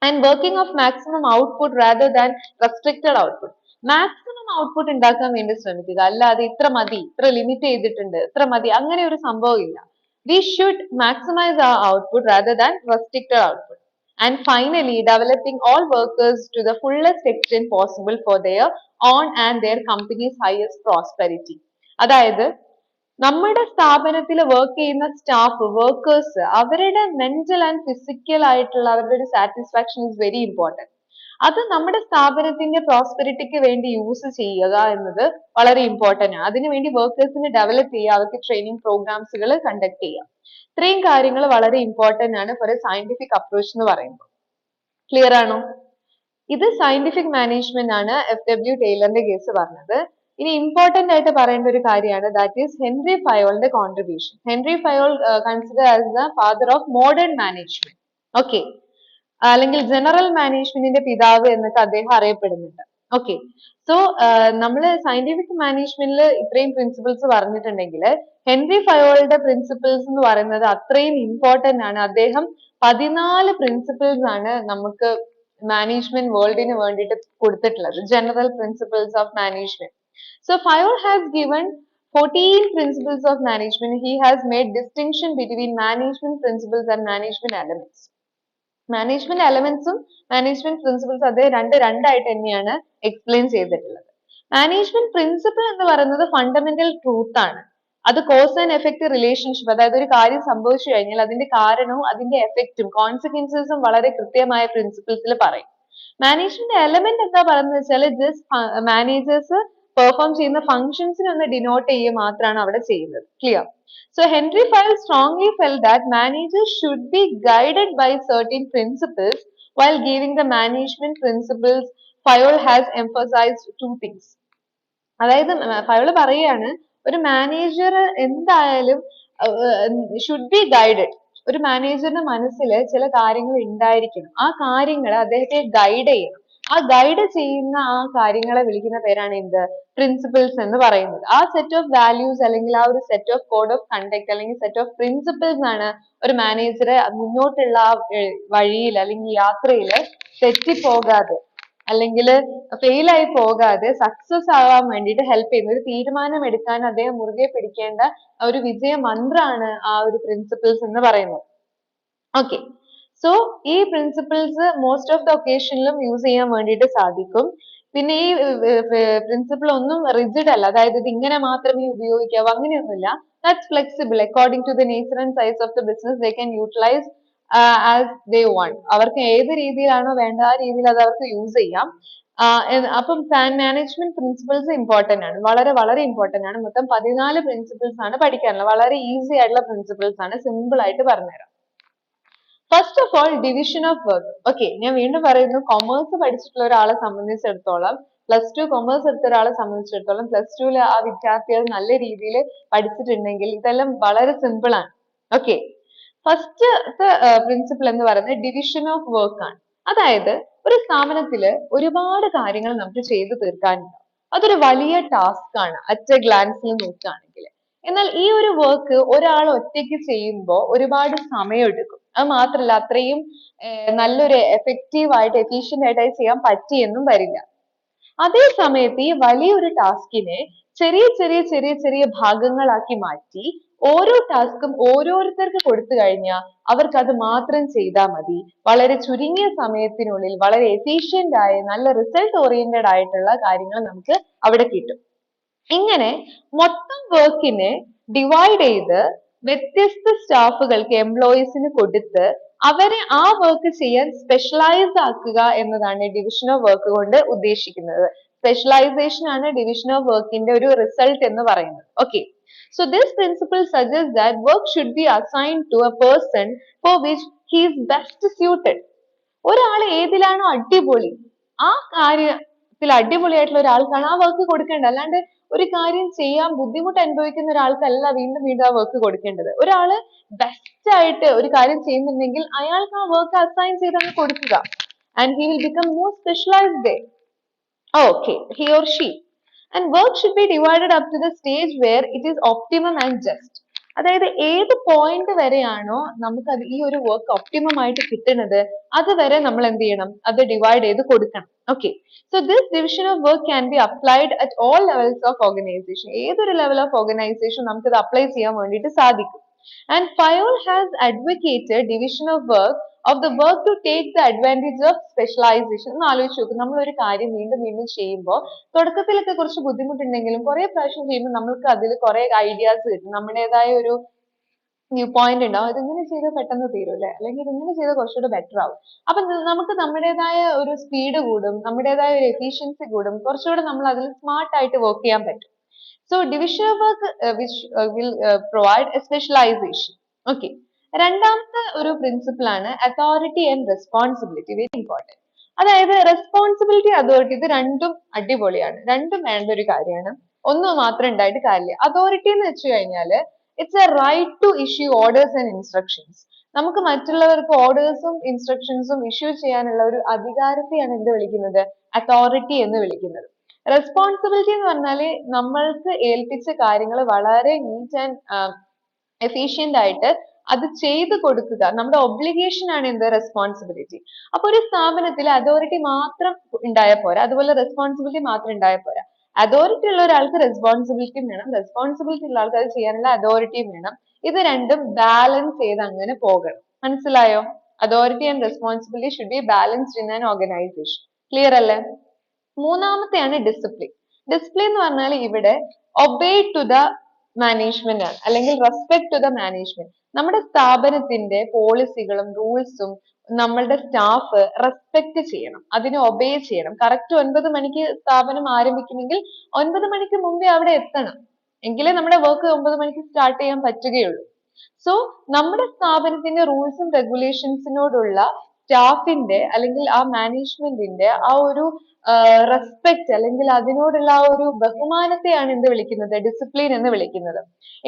And working of maximum output rather than restricted output. Maximum output ഉണ്ടാക്കാൻ വേണ്ടി ശ്രമിക്കുക, അല്ലാതെ ഇത്ര മതി, ഇത്ര ലിമിറ്റ് ചെയ്തിട്ടുണ്ട്, ഇത്ര മതി, അങ്ങനെ ഒരു സംഭവം ഇല്ല. We should maximise our output rather than restricted output. And finally, developing all workers to the fullest extent possible for their own and their company's highest prosperity. അതായത് നമ്മുടെ സ്ഥാപനത്തിൽ വർക്ക് ചെയ്യുന്ന സ്റ്റാഫ്, വർക്കേഴ്സ്, അവരുടെ മെന്റൽ ആൻഡ് ഫിസിക്കൽ ആയിട്ടുള്ള അവരുടെ ഒരു satisfaction is very important. അത് നമ്മുടെ സ്ഥാപനത്തിന്റെ പ്രോസ്പെരിറ്റിക്ക് വേണ്ടി യൂസ് ചെയ്യുക എന്നത് വളരെ ഇമ്പോർട്ടന്റ് ആണ്. അതിനുവേണ്ടി വർക്കേഴ്സിനെ ഡെവലപ്പ് ചെയ്യുക, അവർക്ക് ട്രെയിനിങ് പ്രോഗ്രാംസുകൾ കണ്ടക്ട് ചെയ്യുക. ഇത്രയും കാര്യങ്ങൾ വളരെ ഇമ്പോർട്ടന്റ് ആണ് ഫോർ എ സയന്റിഫിക് അപ്രോച്ച് എന്ന് പറയുമ്പോൾ. ക്ലിയർ ആണോ? ഇത് സയന്റിഫിക് മാനേജ്മെന്റ് ആണ് FW ടൈലറിന്റെ കേസ് പറഞ്ഞത്. ഇനി ഇമ്പോർട്ടന്റ് ആയിട്ട് പറയേണ്ട ഒരു കാര്യമാണ്, ദാറ്റ് ഈസ് ഹെൻറി ഫയോളിന്റെ contribution. Henry Fayol consider as the father of modern management. Okay. അല്ലെങ്കിൽ ജനറൽ മാനേജ്മെന്റിന്റെ പിതാവ് എന്നൊക്കെ അദ്ദേഹം അറിയപ്പെടുന്നുണ്ട്. ഓക്കെ. സോ നമ്മൾ സയന്റിഫിക് മാനേജ്മെന്റിൽ ഇത്രയും പ്രിൻസിപ്പിൾസ് പറഞ്ഞിട്ടുണ്ടെങ്കിൽ ഹെൻറി ഫയോളുടെ പ്രിൻസിപ്പിൾസ് എന്ന് പറയുന്നത് അത്രയും ഇമ്പോർട്ടന്റ് ആണ്. അദ്ദേഹം 14 പ്രിൻസിപ്പിൾസ് ആണ് നമുക്ക് മാനേജ്മെന്റ് വേൾഡിന് വേണ്ടിയിട്ട് കൊടുത്തിട്ടുള്ളത്, general principles of management. So Fayol has given 14 principles of management. He has made distinction between management principles and management elements. Management എലമെന്റ്സും മാനേജ്മെന്റ് പ്രിൻസിപ്പിൾസും അദ്ദേഹം രണ്ടായിട്ട് തന്നെയാണ് എക്സ്പ്ലെയിൻ ചെയ്തിട്ടുള്ളത്. മാനേജ്മെന്റ് പ്രിൻസിപ്പിൾ എന്ന് പറയുന്നത് ഫണ്ടമെന്റൽ ട്രൂത്ത് ആണ്. അത് കോസ് ആൻഡ് എഫക്റ്റ് റിലേഷൻഷിപ്പ്, അതായത് ഒരു കാര്യം സംഭവിച്ചു കഴിഞ്ഞാൽ അതിന്റെ കാരണവും അതിന്റെ എഫക്റ്റും കോൺസിക്വൻസസും വളരെ കൃത്യമായ പ്രിൻസിപ്പിൾസിൽ പറയും. മാനേജ്മെന്റ് എലമെന്റ് എന്താ പറയുന്നത് വെച്ചാൽ ജസ്റ്റ് മാനേജേഴ്സ് പെർഫോം ചെയ്യുന്ന ഫങ്ഷൻസിനെ ഒന്ന് ഡിനോട്ട് ചെയ്യുക മാത്രമാണ് അവിടെ ചെയ്യുന്നത്. Clear? So Henry Fayol strongly felt that managers should be guided by certain principles. While giving the management principles, Fayol has emphasized two things. അതായത് ഫയോൾ പറയുകയാണ്, ഒരു മാനേജർ എന്തായാലും ഷുഡ് ബി ഗൈഡഡ്. ഒരു മാനേജറിന്റെ മനസ്സിൽ ചില കാര്യങ്ങൾ ഉണ്ടായിരിക്കണം. ആ കാര്യങ്ങൾ അദ്ദേഹത്തെ ഗൈഡ് ചെയ്യണം. ആ ഗൈഡ് ചെയ്യുന്ന ആ കാര്യങ്ങളെ വിളിക്കുന്ന പേരാണ് എന്ത്? പ്രിൻസിപ്പിൾസ് എന്ന് പറയുന്നത്. ആ സെറ്റ് ഓഫ് വാല്യൂസ് അല്ലെങ്കിൽ ആ ഒരു set of code of conduct അല്ലെങ്കിൽ സെറ്റ് ഓഫ് പ്രിൻസിപ്പിൾസ് ആണ് ഒരു മാനേജറെ മുന്നോട്ടുള്ള ആ വഴിയിൽ അല്ലെങ്കിൽ യാത്രയിൽ തെറ്റിപ്പോകാതെ അല്ലെങ്കിൽ ഫെയിൽ ആയി പോകാതെ സക്സസ് ആവാൻ വേണ്ടിയിട്ട് ഹെൽപ്പ് ചെയ്യുന്ന ഒരു തീരുമാനം എടുക്കാൻ അദ്ദേഹം മുറുകെ പിടിക്കേണ്ട ഒരു വിജയ മന്ത്രമാണ് ആ ഒരു പ്രിൻസിപ്പിൾസ് എന്ന് പറയുന്നത്. ഓക്കെ, സോ ഈ പ്രിൻസിപ്പിൾസ് മോസ്റ്റ് ഓഫ് ദ ഒക്കേഷനിലും യൂസ് ചെയ്യാൻ വേണ്ടിയിട്ട് സാധിക്കും. പിന്നെ ഈ പ്രിൻസിപ്പിൾ ഒന്നും റിജിഡ് അല്ല, അതായത് ഇത് ഇങ്ങനെ മാത്രമേ ഉപയോഗിക്കാവൂ അങ്ങനെയൊന്നുമില്ല. That's flexible according to the nature and size of the business they can utilise as they want. അവർക്ക് ഏത് രീതിയിലാണോ വേണ്ട ആ രീതിയിൽ അത് അവർക്ക് യൂസ് ചെയ്യാം. അപ്പം മാനേജ്മെന്റ് പ്രിൻസിപ്പിൾസ് ഇമ്പോർട്ടന്റ് ആണ്, വളരെ വളരെ ഇമ്പോർട്ടന്റ് ആണ്. മൊത്തം 14 പ്രിൻസിപ്പിൾസ് ആണ് പഠിക്കാനുള്ളത്. വളരെ ഈസി ആയിട്ടുള്ള പ്രിൻസിപ്പിൾസ് ആണ്, സിമ്പിൾ ആയിട്ട് പറഞ്ഞുതരാം. First of all division of work. Okay, ഞാൻ വീണ്ടും പറയുന്നു, കൊമേഴ്സ് പഠിച്ചിട്ടുള്ള ഒരാളെ സംബന്ധിച്ചിടത്തോളം, പ്ലസ് ടു കൊമേഴ്സ് എടുത്ത ഒരാളെ സംബന്ധിച്ചിടത്തോളം പ്ലസ് ടുവിൽ ആ വിദ്യാർത്ഥികൾ നല്ല രീതിയിൽ പഠിച്ചിട്ടുണ്ടെങ്കിൽ ഇതെല്ലാം വളരെ സിമ്പിൾ ആണ്. ഓക്കെ, ഫസ്റ്റ് പ്രിൻസിപ്പിൾ എന്ന് പറയുന്നത് ഡിവിഷൻ ഓഫ് വർക്ക് ആണ്. അതായത് ഒരു സ്ഥാപനത്തില് ഒരുപാട് കാര്യങ്ങൾ നമുക്ക് ചെയ്തു തീർക്കാനുണ്ട്. അതൊരു വലിയ ടാസ്ക് ആണ് അറ്റ് എ ഗ്ലാൻസിൽ നോക്കുകയാണെങ്കിൽ. എന്നാൽ ഈ ഒരു വർക്ക് ഒരാൾ ഒറ്റയ്ക്ക് ചെയ്യുമ്പോൾ ഒരുപാട് സമയം എടുക്കും. അത് മാത്രല്ല അത്രയും നല്ലൊരു എഫക്റ്റീവ് ആയിട്ട് എഫിഷ്യന്റ് ആയിട്ട് അത് ചെയ്യാൻ പറ്റിയെന്നും വരില്ല. അതേ സമയത്ത് ഈ വലിയൊരു ടാസ്കിനെ ചെറിയ ചെറിയ ചെറിയ ചെറിയ ഭാഗങ്ങളാക്കി മാറ്റി ഓരോ ടാസ്കും ഓരോരുത്തർക്ക് കൊടുത്തു കഴിഞ്ഞാൽ അവർക്ക് അത് മാത്രം ചെയ്താൽ മതി. വളരെ ചുരുങ്ങിയ സമയത്തിനുള്ളിൽ വളരെ എഫിഷ്യന്റ് ആയ നല്ല റിസൾട്ട് ഓറിയന്റഡ് ആയിട്ടുള്ള കാര്യങ്ങൾ നമുക്ക് അവിടെ കിട്ടും. ഇങ്ങനെ മൊത്തം വർക്കിനെ ഡിവൈഡ് ചെയ്ത് വ്യത്യസ്ത സ്റ്റാഫുകൾക്ക് എംപ്ലോയീസിന് കൊടുത്ത് അവരെ ആ വർക്ക് ചെയ്യാൻ സ്പെഷ്യലൈസ് ആക്കുക എന്നതാണ് ഡിവിഷൻ ഓഫ് വർക്ക് കൊണ്ട് ഉദ്ദേശിക്കുന്നത്. സ്പെഷ്യലൈസേഷൻ ആണ് ഡിവിഷൻ ഓഫ് വർക്കിന്റെ ഒരു റിസൾട്ട് എന്ന് പറയുന്നത്. Okay, so this principle suggests that work should be assigned to a person for which he is best suited. ഒരാൾ ഏതിലാണോ അടിപൊളി ആ കാര്യത്തിൽ അടിപൊളിയായിട്ടുള്ള ഒരാൾക്കാണ് ആ വർക്ക് കൊടുക്കേണ്ടത്. അല്ലാണ്ട് ഒരു കാര്യം ചെയ്യാൻ ബുദ്ധിമുട്ട് അനുഭവിക്കുന്ന ഒരാൾക്കല്ല വീണ്ടും വീണ്ടും ആ വർക്ക് കൊടുക്കേണ്ടത്. ഒരാള് ബെസ്റ്റ് ആയിട്ട് ഒരു കാര്യം ചെയ്യുന്നുണ്ടെങ്കിൽ അയാൾക്ക് ആ വർക്ക് അസൈൻ ചെയ്താണ് കൊടുക്കുക. And he will become more specialised there. Okay, he or she. And work should be divided up to the stage where it is optimum and just. അതായത് ഏത് പോയിന്റ് വരെയാണോ നമുക്ക് അത് ഈ ഒരു വർക്ക് ഒപ്റ്റിമം ആയിട്ട് കിട്ടുന്നത് അതുവരെ നമ്മൾ എന്ത് ചെയ്യണം, അത് ഡിവൈഡ് ചെയ്ത് കൊടുക്കണം. Okay, so this division of work can be applied at all levels of organisation. ഏതൊരു ലെവൽ ഓഫ് ഓർഗനൈസേഷൻ നമുക്ക് ഇത് അപ്ലൈ ചെയ്യാൻ വേണ്ടിയിട്ട് സാധിക്കും. And Fayol has advocated division of the work to take the advantage of specialization. ഒന്ന് ആലോചിച്ച് നോക്ക്, നമ്മൾ ഒരു കാര്യം വീണ്ടും വീണ്ടും ചെയ്യുമ്പോൾ തുടക്കത്തിലൊക്കെ കുറച്ച് ബുദ്ധിമുട്ടുണ്ടെങ്കിലും കുറെ പ്രാവശ്യം ചെയ്യുമ്പോൾ നമ്മൾക്ക് അതിൽ കുറെ ഐഡിയാസ് കിട്ടും. നമ്മുടേതായ ഒരു വ്യൂ പോയിന്റ് ഉണ്ടാവും. ഇതിങ്ങനെ ചെയ്താൽ പെട്ടെന്ന് തീരും അല്ലെ, അല്ലെങ്കിൽ ഇതിങ്ങനെ ചെയ്താൽ കുറച്ചുകൂടെ ബെറ്റർ ആവും. അപ്പൊ നമുക്ക് നമ്മുടേതായ ഒരു സ്പീഡ് കൂടും, നമ്മുടേതായ ഒരു എഫിഷ്യൻസി കൂടും, കുറച്ചുകൂടെ നമ്മൾ അതിൽ സ്മാർട്ട് ആയിട്ട് വർക്ക് ചെയ്യാൻ പറ്റും. So division of work which will provide a specialization. Okay. രണ്ടാമത്തെ ഒരു പ്രിൻസിപ്പിൾ ആണ് authority and responsibility. Very important. അതായത് റെസ്പോൺസിബിലിറ്റി അതോറിറ്റി ഇത് രണ്ടും അടിപൊളിയാണ്, രണ്ടും വേണ്ട ഒരു കാര്യമാണ്. ഒന്ന് മാത്രം ഉണ്ടായിട്ട് കാര്യമില്ല. അതോറിറ്റി എന്ന് വെച്ച് കഴിഞ്ഞാൽ it's a right to issue orders and instructions. നമുക്ക് മറ്റുള്ളവർക്ക് ഓർഡേഴ്സും ഇൻസ്ട്രക്ഷൻസും ഇഷ്യൂ ചെയ്യാനുള്ള ഒരു അധികാരത്തെയാണ് എന്ത് വിളിക്കുന്നത്, അതോറിറ്റി എന്ന് വിളിക്കുന്നത്. റെസ്പോൺസിബിലിറ്റി എന്ന് പറഞ്ഞാൽ നമ്മൾക്ക് ഏൽപ്പിച്ച കാര്യങ്ങൾ വളരെ നീറ്റ് ആൻഡ് എഫിഷ്യന്റ് ആയിട്ട് അത് ചെയ്തു കൊടുക്കുക, നമ്മുടെ ഒബ്ലിഗേഷൻ ആണ് എന്ത്, റെസ്പോൺസിബിലിറ്റി. അപ്പൊ ഒരു സ്ഥാപനത്തിൽ അതോറിറ്റി മാത്രം ഉണ്ടായാൽ പോരാ, അതുപോലെ റെസ്പോൺസിബിലിറ്റി മാത്രം ഉണ്ടായാൽ പോരാ. അതോറിറ്റി ഉള്ള ഒരാൾക്ക് റെസ്പോൺസിബിലിറ്റിയും വേണം, റെസ്പോൺസിബിലിറ്റി ഉള്ള ആൾക്ക് അത് ചെയ്യാനുള്ള അതോറിറ്റിയും വേണം. ഇത് രണ്ടും ബാലൻസ് ചെയ്ത് അങ്ങനെ പോകണം. മനസ്സിലായോ? Authority and responsibility should be balanced in an organisation. Clear അല്ലേ? മൂന്നാമത്തെയാണ് ഡിസിപ്ലിൻ. ഡിസിപ്ലിൻ എന്ന് പറഞ്ഞാൽ ഇവിടെ ഒബേ ടു ദ മാനേജ്മെന്റ് ആണ്, അല്ലെങ്കിൽ റെസ്പെക്ട് ടു ദ മാനേജ്മെന്റ്. നമ്മുടെ സ്ഥാപനത്തിന്റെ പോളിസികളും റൂൾസും നമ്മളുടെ സ്റ്റാഫ് റെസ്പെക്ട് ചെയ്യണം, അതിനെ ഒബേ ചെയ്യണം. കറക്റ്റ് 9 മണിക്ക് സ്ഥാപനം ആരംഭിക്കുമെങ്കിൽ 9 മണിക്ക് മുമ്പേ അവിടെ എത്തണം, എങ്കിലേ നമ്മുടെ വർക്ക് 9 മണിക്ക് സ്റ്റാർട്ട് ചെയ്യാൻ പറ്റുകയുള്ളൂ. സോ നമ്മുടെ സ്ഥാപനത്തിന്റെ റൂൾസും റെഗുലേഷൻസിനോടുള്ള സ്റ്റാഫിന്റെ അല്ലെങ്കിൽ ആ മാനേജ്മെന്റിന്റെ ആ ഒരു റെസ്പെക്ട് അല്ലെങ്കിൽ അതിനോടുള്ള ആ ഒരു ബഹുമാനത്തെയാണ് എന്ത് വിളിക്കുന്നത്, ഡിസിപ്ലിൻ എന്ന് വിളിക്കുന്നത്.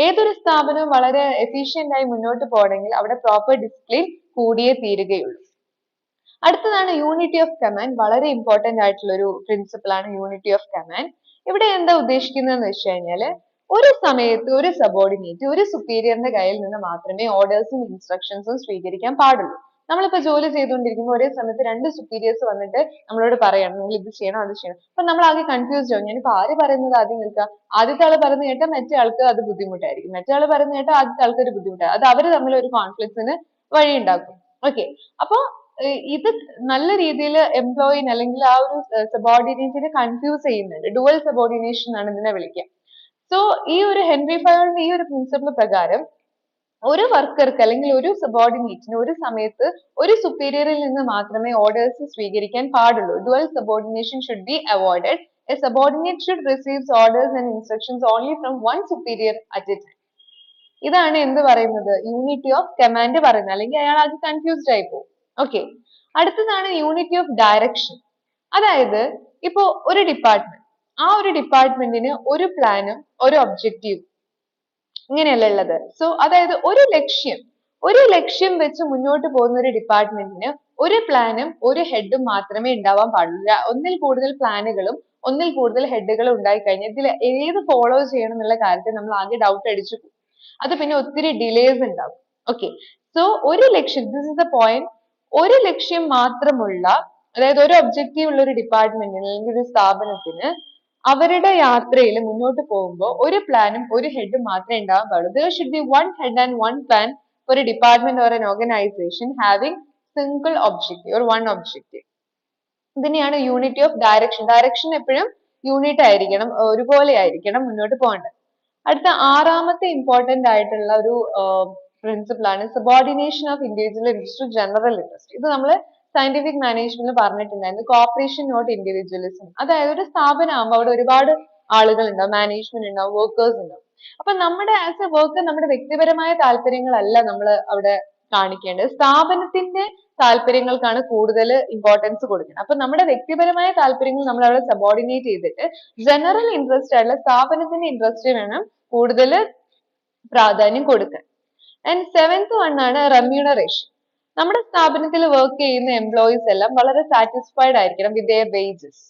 ഏതൊരു സ്ഥാപനവും വളരെ എഫിഷ്യന്റ് ആയി മുന്നോട്ട് പോകണമെങ്കിൽ അവിടെ പ്രോപ്പർ ഡിസിപ്ലിൻ കൂടിയേ തീരുകയുള്ളൂ. അടുത്തതാണ് യൂണിറ്റി ഓഫ് കമാൻഡ്. വളരെ ഇമ്പോർട്ടന്റ് ആയിട്ടുള്ള ഒരു പ്രിൻസിപ്പിൾ ആണ് യൂണിറ്റി ഓഫ് കമാൻഡ്. ഇവിടെ എന്താ ഉദ്ദേശിക്കുന്നതെന്ന് വെച്ച് കഴിഞ്ഞാല് ഒരു സമയത്ത് ഒരു സബോർഡിനേറ്റ് ഒരു സുപ്പീരിയറിന്റെ കയ്യിൽ നിന്ന് മാത്രമേ ഓർഡേഴ്സും ഇൻസ്ട്രക്ഷൻസും സ്വീകരിക്കാൻ പാടുള്ളൂ. നമ്മളിപ്പോ ജോലി ചെയ്തുകൊണ്ടിരിക്കുമ്പോൾ ഒരേ സമയത്ത് രണ്ട് സുപ്പീരിയേഴ്സ് വന്നിട്ട് നമ്മളോട് പറയണം നിങ്ങൾ ഇത് ചെയ്യണം അത് ചെയ്യണം. അപ്പൊ നമ്മൾ ആകെ കൺഫ്യൂസ്ഡ് ആവും. ഞാനിപ്പോ ആര് പറയുന്നത് ആദ്യം കേൾക്കുക? ആദ്യത്തെ ആള് പറയുന്നത് കേട്ടാൽ മറ്റേ ആൾക്ക് അത് ബുദ്ധിമുട്ടായിരിക്കും, മറ്റേ ആള് പറയുന്നത് കേട്ടാൽ ആദ്യത്തെ ആൾക്ക് ഒരു ബുദ്ധിമുട്ടാണ്. അത് അവര് തമ്മിൽ ഒരു കോൺഫ്ലിക്ട്സിന് വഴി ഉണ്ടാക്കും. ഓക്കെ, അപ്പൊ ഇത് നല്ല രീതിയിൽ എംപ്ലോയിന് അല്ലെങ്കിൽ ആ ഒരു സബോർഡിനേറ്റിനെ കൺഫ്യൂസ് ചെയ്യുന്നുണ്ട്. ഡുവൽ സബോർഡിനേഷൻ ആണ് ഇതിനെ വിളിക്കുക. സോ ഈ ഒരു ഹെൻറി ഫയോളിന്റെ ഈ ഒരു പ്രിൻസിപ്പിൾ പ്രകാരം ഒരു വർക്കർക്ക് അല്ലെങ്കിൽ ഒരു സബോർഡിനേറ്റിന് ഒരു സമയത്ത് ഒരു സുപ്പീരിയറിൽ നിന്ന് മാത്രമേ ഓർഡേഴ്സ് സ്വീകരിക്കാൻ പാടുള്ളൂ. Dual subordination should be avoided. A subordinate should receives orders and instructions only from one superior at A time. ഇതാണ് എന്ത് പറയുന്നത്? യൂണിറ്റി ഓഫ് കമാൻഡ് പറയുന്നത്. അല്ലെങ്കിൽ അയാൾ ആകെ കൺഫ്യൂസ്ഡ് ആയി പോകും. ഓക്കെ, അടുത്തതാണ് യൂണിറ്റി ഓഫ് ഡയറക്ഷൻ. അതായത് ഇപ്പോ ഒരു ഡിപ്പാർട്ട്മെന്റ്, ആ ഒരു ഡിപ്പാർട്ട്മെന്റിന് ഒരു പ്ലാനും ഒരു ഒബ്ജക്റ്റീവും ഇങ്ങനെയല്ല ഉള്ളത്. സോ അതായത് ഒരു ലക്ഷ്യം വെച്ച് മുന്നോട്ട് പോകുന്ന ഒരു ഡിപ്പാർട്ട്മെന്റിന് ഒരു പ്ലാനും ഒരു ഹെഡും മാത്രമേ ഉണ്ടാവാൻ പാടുള്ളൂ. ഒന്നിൽ കൂടുതൽ പ്ലാനുകളും ഒന്നിൽ കൂടുതൽ ഹെഡുകളും ഉണ്ടായി കഴിഞ്ഞാൽ ഇതിൽ ഏത് ഫോളോ ചെയ്യണം എന്നുള്ള കാര്യത്തിൽ നമ്മൾ ആകെ ഡൗട്ട് അടിച്ചു പോകും. അത് പിന്നെ ഒത്തിരി ഡിലേസ് ഉണ്ടാവും. ഓക്കെ, സോ ഒരു ലക്ഷ്യം, ദിസ് ഇസ് ദ പോയിന്റ്, ഒരു ലക്ഷ്യം മാത്രമുള്ള, അതായത് ഒരു ഒബ്ജക്റ്റീവ് ഉള്ള ഒരു ഡിപ്പാർട്ട്മെന്റിന് അല്ലെങ്കിൽ ഒരു സ്ഥാപനത്തിന് അവരുടെ യാത്രയിൽ മുന്നോട്ട് പോകുമ്പോൾ ഒരു പ്ലാനും ഒരു ഹെഡും മാത്രമേ ഉണ്ടാവാൻ പാടുള്ളൂ. There should be one head and one plan for a department or an organization having single objective or one objective. ഇതിനെയാണ് യൂണിറ്റി ഓഫ് ഡയറക്ഷൻ. ഡയറക്ഷൻ എപ്പോഴും യൂണിറ്റ് ആയിരിക്കണം, ഒരുപോലെ ആയിരിക്കണം മുന്നോട്ട് പോകേണ്ടത്. അടുത്ത ആറാമത്തെ ഇമ്പോർട്ടന്റ് ആയിട്ടുള്ള ഒരു പ്രിൻസിപ്പിൾ ആണ് subordination of individual interest to general interest. ഇത് നമ്മൾ സയന്റിഫിക് മാനേജ്മെന്റിൽ പറഞ്ഞിട്ടുണ്ടായിരുന്നു. Cooperation not individualism. അതായത് ഒരു സ്ഥാപനം ആകുമ്പോൾ അവിടെ ഒരുപാട് ആളുകൾ ഉണ്ടാവും, മാനേജ്മെന്റ് ഉണ്ടാവും, വർക്കേഴ്സ് ഉണ്ടാവും. അപ്പൊ നമ്മുടെ ആസ് എ വർക്കർ നമ്മുടെ വ്യക്തിപരമായ താല്പര്യങ്ങളല്ല നമ്മൾ അവിടെ കാണിക്കേണ്ടത്, സ്ഥാപനത്തിന്റെ താല്പര്യങ്ങൾക്കാണ് കൂടുതൽ ഇമ്പോർട്ടൻസ് കൊടുക്കുന്നത്. അപ്പൊ നമ്മുടെ വ്യക്തിപരമായ താല്പര്യങ്ങൾ നമ്മൾ അവിടെ സബോർഡിനേറ്റ് ചെയ്തിട്ട് ജനറൽ ഇൻട്രസ്റ്റ് ആയിട്ടുള്ള സ്ഥാപനത്തിന്റെ ഇൻട്രസ്റ്റ് വേണം കൂടുതൽ പ്രാധാന്യം കൊടുക്കാൻ. ആൻഡ് സെവൻത് വൺ ആണ് റെമ്യൂണറേഷൻ. നമ്മുടെ സ്ഥാപനത്തിൽ വർക്ക് ചെയ്യുന്ന എംപ്ലോയീസ് എല്ലാം വളരെ സാറ്റിസ്ഫൈഡ് ആയിരിക്കണം വിത്ത് ദെയർ വേജസ്.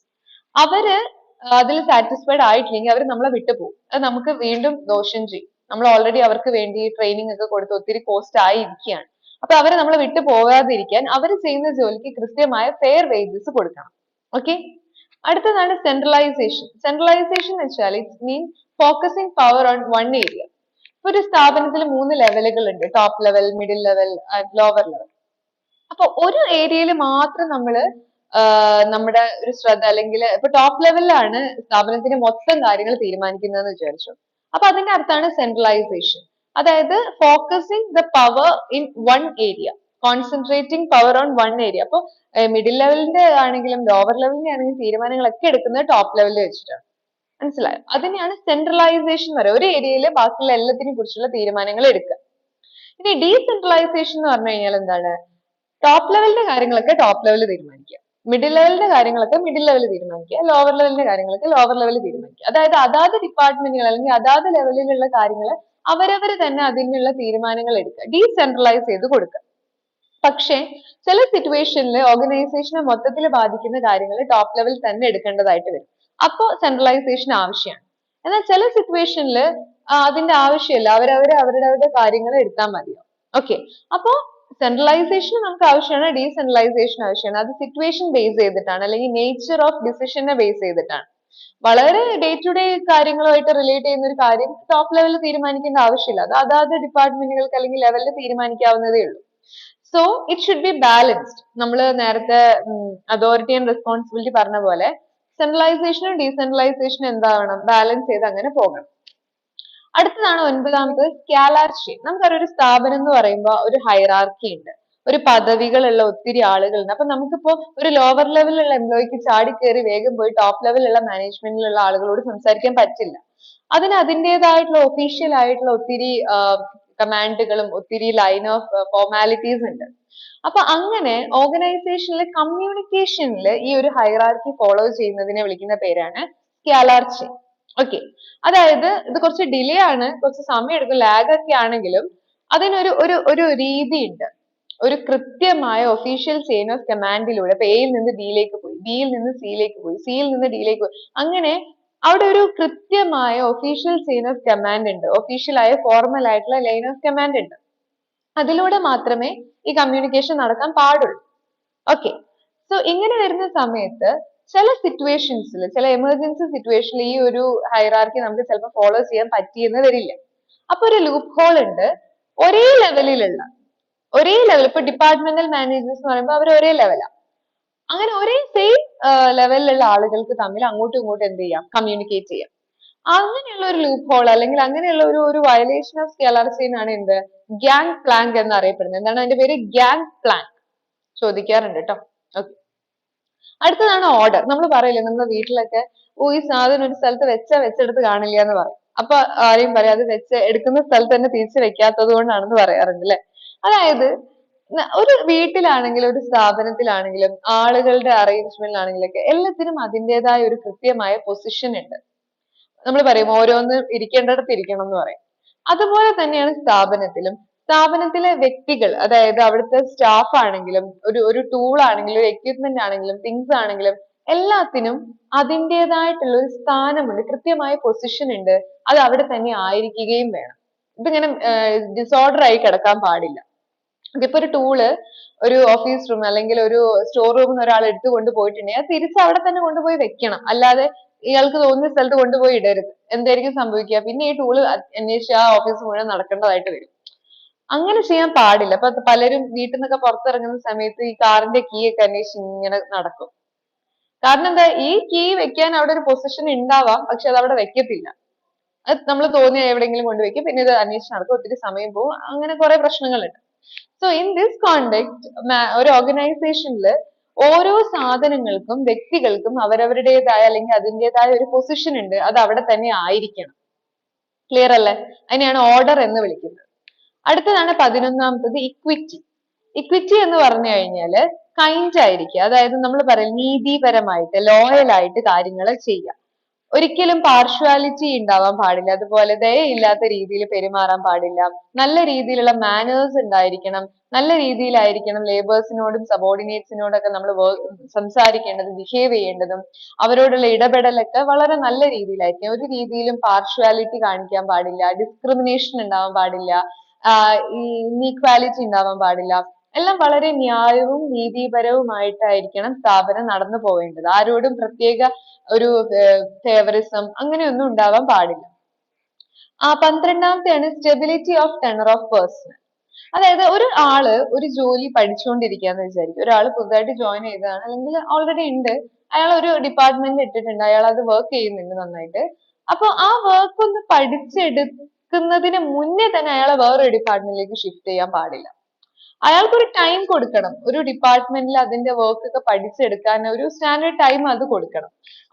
അവര് അതിൽ സാറ്റിസ്ഫൈഡ് ആയിട്ടില്ലെങ്കിൽ അവർ നമ്മളെ വിട്ടുപോകും. അത് നമുക്ക് വീണ്ടും ദോഷം ചെയ്യും. നമ്മൾ ഓൾറെഡി അവർക്ക് വേണ്ടി ട്രെയിനിങ് ഒക്കെ കൊടുത്ത് ഒത്തിരി കോസ്റ്റ് ആയിരിക്കുകയാണ്. അപ്പൊ അവരെ നമ്മൾ വിട്ടു പോകാതിരിക്കാൻ അവർ ചെയ്യുന്ന ജോലിക്ക് കൃത്യമായ ഫെയർ വേജസ് കൊടുക്കണം. ഓക്കെ, അടുത്തതാണ് സെൻട്രലൈസേഷൻ. സെൻട്രലൈസേഷൻ എന്ന് വെച്ചാൽ it mean focusing power on one area. ഒരു സ്ഥാപനത്തിൽ 3 ലെവലുകൾ ഉണ്ട്, top level, middle level, lower level. അപ്പൊ ഒരു ഏരിയയിൽ മാത്രം നമ്മള് നമ്മുടെ ഒരു ശ്രദ്ധ, അല്ലെങ്കിൽ ഇപ്പൊ ടോപ്പ് ലെവലിലാണ് സ്ഥാപനത്തിന്റെ മൊത്തം കാര്യങ്ങൾ തീരുമാനിക്കുന്നതെന്ന് വിചാരിച്ചു. അപ്പൊ അതിന്റെ അർത്ഥമാണ് സെൻട്രലൈസേഷൻ. അതായത് focusing the power in one area, concentrating power on one area. അപ്പൊ മിഡിൽ ലെവലിന്റെ ആണെങ്കിലും ലോവർ ലെവലിന്റെ ആണെങ്കിലും തീരുമാനങ്ങളൊക്കെ എടുക്കുന്നത് ടോപ്പ് ലെവലിൽ വെച്ചിട്ടാണ്. മനസ്സിലായോ? അതിനെയാണ് സെൻട്രലൈസേഷൻ പറയുക. ഒരു ഏരിയയിൽ ബാക്കിയുള്ള എല്ലാത്തിനെ കുറിച്ചുള്ള തീരുമാനങ്ങൾ എടുക്കുക. ഇനി ഡീസെൻട്രലൈസേഷൻ എന്ന് പറഞ്ഞു കഴിഞ്ഞാൽ എന്താണ്? ടോപ്പ് ലെവലിന്റെ കാര്യങ്ങളൊക്കെ ടോപ്പ് ലെവലിൽ തീരുമാനിക്കുക, മിഡിൽ ലെവലിന്റെ കാര്യങ്ങളൊക്കെ മിഡിൽ ലെവലിൽ തീരുമാനിക്കുക, ലോവർ ലെവലിന്റെ കാര്യങ്ങളൊക്കെ ലോവർ ലെവലിൽ തീരുമാനിക്കുക. അതായത് അതാത് ഡിപ്പാർട്ട്മെന്റുകൾ അല്ലെങ്കിൽ അതാത് ലെവലിലുള്ള കാര്യങ്ങൾ അവരവർ തന്നെ അതിനുള്ള തീരുമാനങ്ങൾ എടുക്കുക, ഡീസെൻട്രലൈസ് ചെയ്ത് കൊടുക്കുക. പക്ഷേ ചില സിറ്റുവേഷനിൽ ഓർഗനൈസേഷനെ മൊത്തത്തിൽ ബാധിക്കുന്ന കാര്യങ്ങൾ ടോപ്പ് ലെവൽ തന്നെ എടുക്കേണ്ടതായിട്ട് വരും. അപ്പോൾ സെൻട്രലൈസേഷൻ ആവശ്യമാണ്. എന്നാൽ ചില സിറ്റുവേഷനിൽ അതിന്റെ ആവശ്യമില്ല, അവരുടെ കാര്യങ്ങൾ എടുത്താൽ മതിയോ. ഓക്കെ, അപ്പോ സെൻട്രലൈസേഷൻ നമുക്ക് ആവശ്യമാണ്, ഡീസെൻട്രലൈസേഷൻ ആവശ്യമാണ്. അത് സിറ്റുവേഷൻ ബേസ് ചെയ്തിട്ടാണ്, അല്ലെങ്കിൽ നേച്ചർ ഓഫ് ഡിസിഷനെ ബേസ് ചെയ്തിട്ടാണ്. വളരെ ഡേ ടു ഡേ കാര്യങ്ങളുമായിട്ട് റിലേറ്റ് ചെയ്യുന്ന ഒരു കാര്യം ടോപ്പ് ലെവലിൽ തീരുമാനിക്കേണ്ട ആവശ്യമില്ല, അത് അതാത് ഡിപ്പാർട്ട്മെന്റുകൾക്ക് അല്ലെങ്കിൽ ലെവലിൽ തീരുമാനിക്കാവുന്നതേ ഉള്ളൂ. So it should be balanced. നമ്മൾ നേരത്തെ അതോറിറ്റി ആൻഡ് റെസ്പോൺസിബിലിറ്റി പറഞ്ഞ പോലെ സെൻട്രലൈസേഷനും ഡീസെൻട്രലൈസേഷനും എന്താവണം, ബാലൻസ് ചെയ്ത് അങ്ങനെ പോകണം. അടുത്തതാണ് ഒൻപതാമത് സ്കാലാർ ചെയിൻ. നമുക്കറിയാം ഒരു സ്ഥാപനം എന്ന് പറയുമ്പോൾ ഒരു ഹൈറാർക്കി ഉണ്ട്, ഒരു പദവികളുള്ള ഒത്തിരി ആളുകളുണ്ട്. അപ്പൊ നമുക്കിപ്പോ ഒരു ലോവർ ലെവലിലുള്ള എംപ്ലോയിക്ക് ചാടി കയറി വേഗം പോയി ടോപ്പ് ലെവലിലുള്ള മാനേജ്മെന്റിലുള്ള ആളുകളോട് സംസാരിക്കാൻ പറ്റില്ല. അതിന് അതിൻ്റെതായിട്ടുള്ള ഒഫീഷ്യൽ ആയിട്ടുള്ള ഒത്തിരി കമാൻഡുകളും ഒത്തിരി ലൈൻ ഓഫ് ഫോർമാലിറ്റീസ് ഉണ്ട്. അപ്പൊ അങ്ങനെ ഓർഗനൈസേഷനിലെ കമ്മ്യൂണിക്കേഷനിൽ ഈ ഒരു ഹൈറാർക്കി ഫോളോ ചെയ്യുന്നതിനെ വിളിക്കുന്ന പേരാണ് സ്കാലാർ ചെയിൻ. ഓക്കെ, അതായത് ഇത് കുറച്ച് ഡിലേ ആണ്, കുറച്ച് സമയം എടുക്കും, ലാഗ് ഒക്കെ ആണെങ്കിലും അതിനൊരു ഒരു ഒരു രീതി ഉണ്ട്, ഒരു കൃത്യമായ ഒഫീഷ്യൽ ചെയിൻ ഓഫ് കമാൻഡിലൂടെ ഇപ്പൊ എയിൽ നിന്ന് ബിയിലേക്ക് പോയി, ബിയിൽ നിന്ന് സിയിലേക്ക് പോയി, സിയിൽ നിന്ന് ഡിയിലേക്ക് പോയി, അങ്ങനെ അവിടെ ഒരു കൃത്യമായ ഒഫീഷ്യൽ ചെയിൻ ഓഫ് കമാൻഡ് ഉണ്ട്, ഒഫീഷ്യൽ ആയ ഫോർമൽ ആയിട്ടുള്ള ലൈൻ ഓഫ് കമാൻഡ് ഉണ്ട്. അതിലൂടെ മാത്രമേ ഈ കമ്മ്യൂണിക്കേഷൻ നടക്കാൻ പാടുള്ളൂ. ഓക്കെ, സോ ഇങ്ങനെ വരുന്ന സമയത്ത് ചില സിറ്റുവേഷൻസിൽ, ചില എമർജൻസി സിറ്റുവേഷനിൽ ഈ ഒരു ഹൈറാർക്കി നമുക്ക് ചിലപ്പോൾ ഫോളോ ചെയ്യാൻ പറ്റിയെന്ന് വരില്ല. അപ്പൊ ഒരു ലൂപ്പ് ഹോൾ ഉണ്ട്. ഒരേ ലെവലിലുള്ള, ഒരേ ലെവൽ, ഇപ്പൊ ഡിപ്പാർട്ട്മെന്റൽ മാനേജേഴ്സ് എന്ന് പറയുമ്പോൾ അവർ ഒരേ ലെവലാണ്. അങ്ങനെ ഒരേ സെയിം ലെവലിലുള്ള ആളുകൾക്ക് തമ്മിൽ അങ്ങോട്ടും ഇങ്ങോട്ടും എന്ത് ചെയ്യാം, കമ്മ്യൂണിക്കേറ്റ് ചെയ്യാം. അങ്ങനെയുള്ള ഒരു ലൂപ്പ് ഹോൾ അല്ലെങ്കിൽ അങ്ങനെയുള്ള ഒരു വയലേഷൻ ഓഫ് സ്കേലാർ ചെയിൻ ആണ് എന്ത്, ഗ്യാങ് പ്ലാങ്ക് എന്ന് അറിയപ്പെടുന്നത്. എന്താണ് അതിന്റെ പേര്? Gang plank. ചോദിക്കാറുണ്ട് കേട്ടോ. ഓക്കെ, അടുത്തതാണ് ഓർഡർ. നമ്മൾ പറയില്ലേ നമ്മുടെ വീട്ടിലൊക്കെ, ഓ ഈ സാധനം ഒരു സ്ഥലത്ത് വെച്ചെടുത്ത് കാണില്ല എന്ന് പറയും. അപ്പൊ ആരെയും പറയാം അത് വെച്ച് എടുക്കുന്ന സ്ഥലത്ത് തന്നെ തിരിച്ച് വെക്കാത്തത് കൊണ്ടാണെന്ന് പറയാറുണ്ട് അല്ലെ. അതായത് ഒരു വീട്ടിലാണെങ്കിലും ഒരു സ്ഥാപനത്തിലാണെങ്കിലും ആളുകളുടെ അറേഞ്ച്മെന്റിലാണെങ്കിലും ഒക്കെ എല്ലാത്തിനും അതിൻ്റെതായ ഒരു കൃത്യമായ പൊസിഷൻ ഉണ്ട്. നമ്മൾ പറയും ഓരോന്ന് ഇരിക്കേണ്ടിടത്ത് ഇരിക്കണം എന്ന് പറയും. അതുപോലെ തന്നെയാണ് സ്ഥാപനത്തിലും. സ്ഥാപനത്തിലെ വ്യക്തികൾ, അതായത് അവിടുത്തെ സ്റ്റാഫ് ആണെങ്കിലും ഒരു ടൂൾ ആണെങ്കിലും ഒരു എക്യുപ്മെന്റ് ആണെങ്കിലും തിങ്സ് ആണെങ്കിലും എല്ലാത്തിനും അതിൻ്റെതായിട്ടുള്ള ഒരു സ്ഥാനമുണ്ട്, കൃത്യമായ പൊസിഷൻ ഉണ്ട്. അത് അവിടെ തന്നെ ആയിരിക്കുകയും വേണം. ഇതിങ്ങനെ ഡിസോർഡർ ആയി കിടക്കാൻ പാടില്ല. ഇതിപ്പോ ഒരു ടൂള് ഒരു ഓഫീസ് റൂം അല്ലെങ്കിൽ ഒരു സ്റ്റോർ റൂമിൽ നിന്ന് ഒരാൾ എടുത്തു കൊണ്ടുപോയിട്ടുണ്ടെങ്കിൽ അത് തിരിച്ച് അവിടെ തന്നെ കൊണ്ടുപോയി വെക്കണം. അല്ലാതെ ഇയാൾക്ക് തോന്നുന്ന സ്ഥലത്ത് കൊണ്ടുപോയി ഇടരുത്. എന്തായിരിക്കും സംഭവിക്കുക? പിന്നെ ഈ ടൂള് അന്വേഷിച്ച് ആ ഓഫീസ് മുഴുവൻ നടക്കേണ്ടതായിട്ട് വരും. അങ്ങനെ ചെയ്യാൻ പാടില്ല. അപ്പൊ പലരും വീട്ടിൽ നിന്നൊക്കെ പുറത്തിറങ്ങുന്ന സമയത്ത് ഈ കാറിന്റെ കീ ഒക്കെ അന്വേഷിച്ച് ഇങ്ങനെ നടക്കും. കാരണം എന്താ, ഈ കീ വെക്കാൻ അവിടെ ഒരു പൊസിഷൻ ഉണ്ടാവാം, പക്ഷെ അത് അവിടെ വെക്കത്തില്ല. അത് നമ്മൾ തോന്നിയ എവിടെയെങ്കിലും കൊണ്ടുവയ്ക്കും, പിന്നെ ഇത് അന്വേഷിച്ച് നടക്കും, ഒത്തിരി സമയം പോകും, അങ്ങനെ കുറെ പ്രശ്നങ്ങളുണ്ട്. സോ ഇൻ ദിസ് കോണ്ടെക്സ്റ്റ് ഒരു ഓർഗനൈസേഷനിൽ ഓരോ സാധനങ്ങൾക്കും വ്യക്തികൾക്കും അവരവരുടേതായ അല്ലെങ്കിൽ അതിൻ്റെതായ ഒരു പൊസിഷൻ ഉണ്ട്. അത് അവിടെ തന്നെ ആയിരിക്കണം. ക്ലിയർ അല്ലേ? അതിനെയാണ് ഓർഡർ എന്ന് വിളിക്കുന്നത്. അടുത്തതാണ് 11ാമത്തത് ഇക്വിറ്റി. ഇക്വിറ്റി എന്ന് പറഞ്ഞു കഴിഞ്ഞാല് കൈൻഡ് ആയിരിക്കുക. അതായത് നമ്മൾ പറയും നീതിപരമായിട്ട് ലോയൽ ആയിട്ട് കാര്യങ്ങൾ ചെയ്യുക. ഒരിക്കലും പാർഷ്വാലിറ്റി ഉണ്ടാവാൻ പാടില്ല. അതുപോലെ ദയയില്ലാത്ത രീതിയിൽ പെരുമാറാൻ പാടില്ല. നല്ല രീതിയിലുള്ള മാനേഴ്സ് ഉണ്ടായിരിക്കണം. നല്ല രീതിയിലായിരിക്കണം ലേബേഴ്സിനോടും സബോർഡിനേറ്റ്സിനോടൊക്കെ നമ്മൾ സംസാരിക്കേണ്ടതും ബിഹേവ് ചെയ്യേണ്ടതും. അവരോടുള്ള ഇടപെടലൊക്കെ വളരെ നല്ല രീതിയിലായിരിക്കും. ഒരു രീതിയിലും പാർഷ്വാലിറ്റി കാണിക്കാൻ പാടില്ല, ഡിസ്ക്രിമിനേഷൻ ഉണ്ടാവാൻ പാടില്ല, ഇനീക്വാലിറ്റി ഉണ്ടാവാൻ പാടില്ല. എല്ലാം വളരെ ന്യായവും നീതിപരവുമായിട്ടായിരിക്കണം സ്ഥാപനം നടന്നു പോവേണ്ടത്. ആരോടും പ്രത്യേക ഒരു ഫേവറിസം അങ്ങനെയൊന്നും ഉണ്ടാവാൻ പാടില്ല. 12ാമത്തെയാണ് stability of tenure of person. അതായത് ഒരു ആള് ഒരു ജോലി പഠിച്ചുകൊണ്ടിരിക്കുകയെന്ന് വിചാരിക്കും. ഒരാൾ പുതുതായിട്ട് ജോയിൻ ചെയ്തതാണ് അല്ലെങ്കിൽ ഓൾറെഡി ഉണ്ട്, അയാൾ ഒരു ഡിപ്പാർട്ട്മെന്റിൽ ഇട്ടിട്ടുണ്ട്, അയാൾ അത് വർക്ക് ചെയ്യുന്നുണ്ട് നന്നായിട്ട്. അപ്പൊ ആ വർക്ക് ഒന്ന് പഠിച്ചെടുക്കുന്നതിന് മുന്നേ തന്നെ അയാളെ വേറൊരു ഡിപ്പാർട്ട്മെന്റിലേക്ക് ഷിഫ്റ്റ് ചെയ്യാൻ പാടില്ല. അയാൾക്ക് ഒരു ടൈം കൊടുക്കണം. ഒരു ഡിപ്പാർട്ട്മെന്റിൽ അതിന്റെ വർക്ക് ഒക്കെ പഠിച്ചെടുക്കാൻ ഒരു സ്റ്റാൻഡേർഡ് ടൈം അത് കൊടുക്കണം.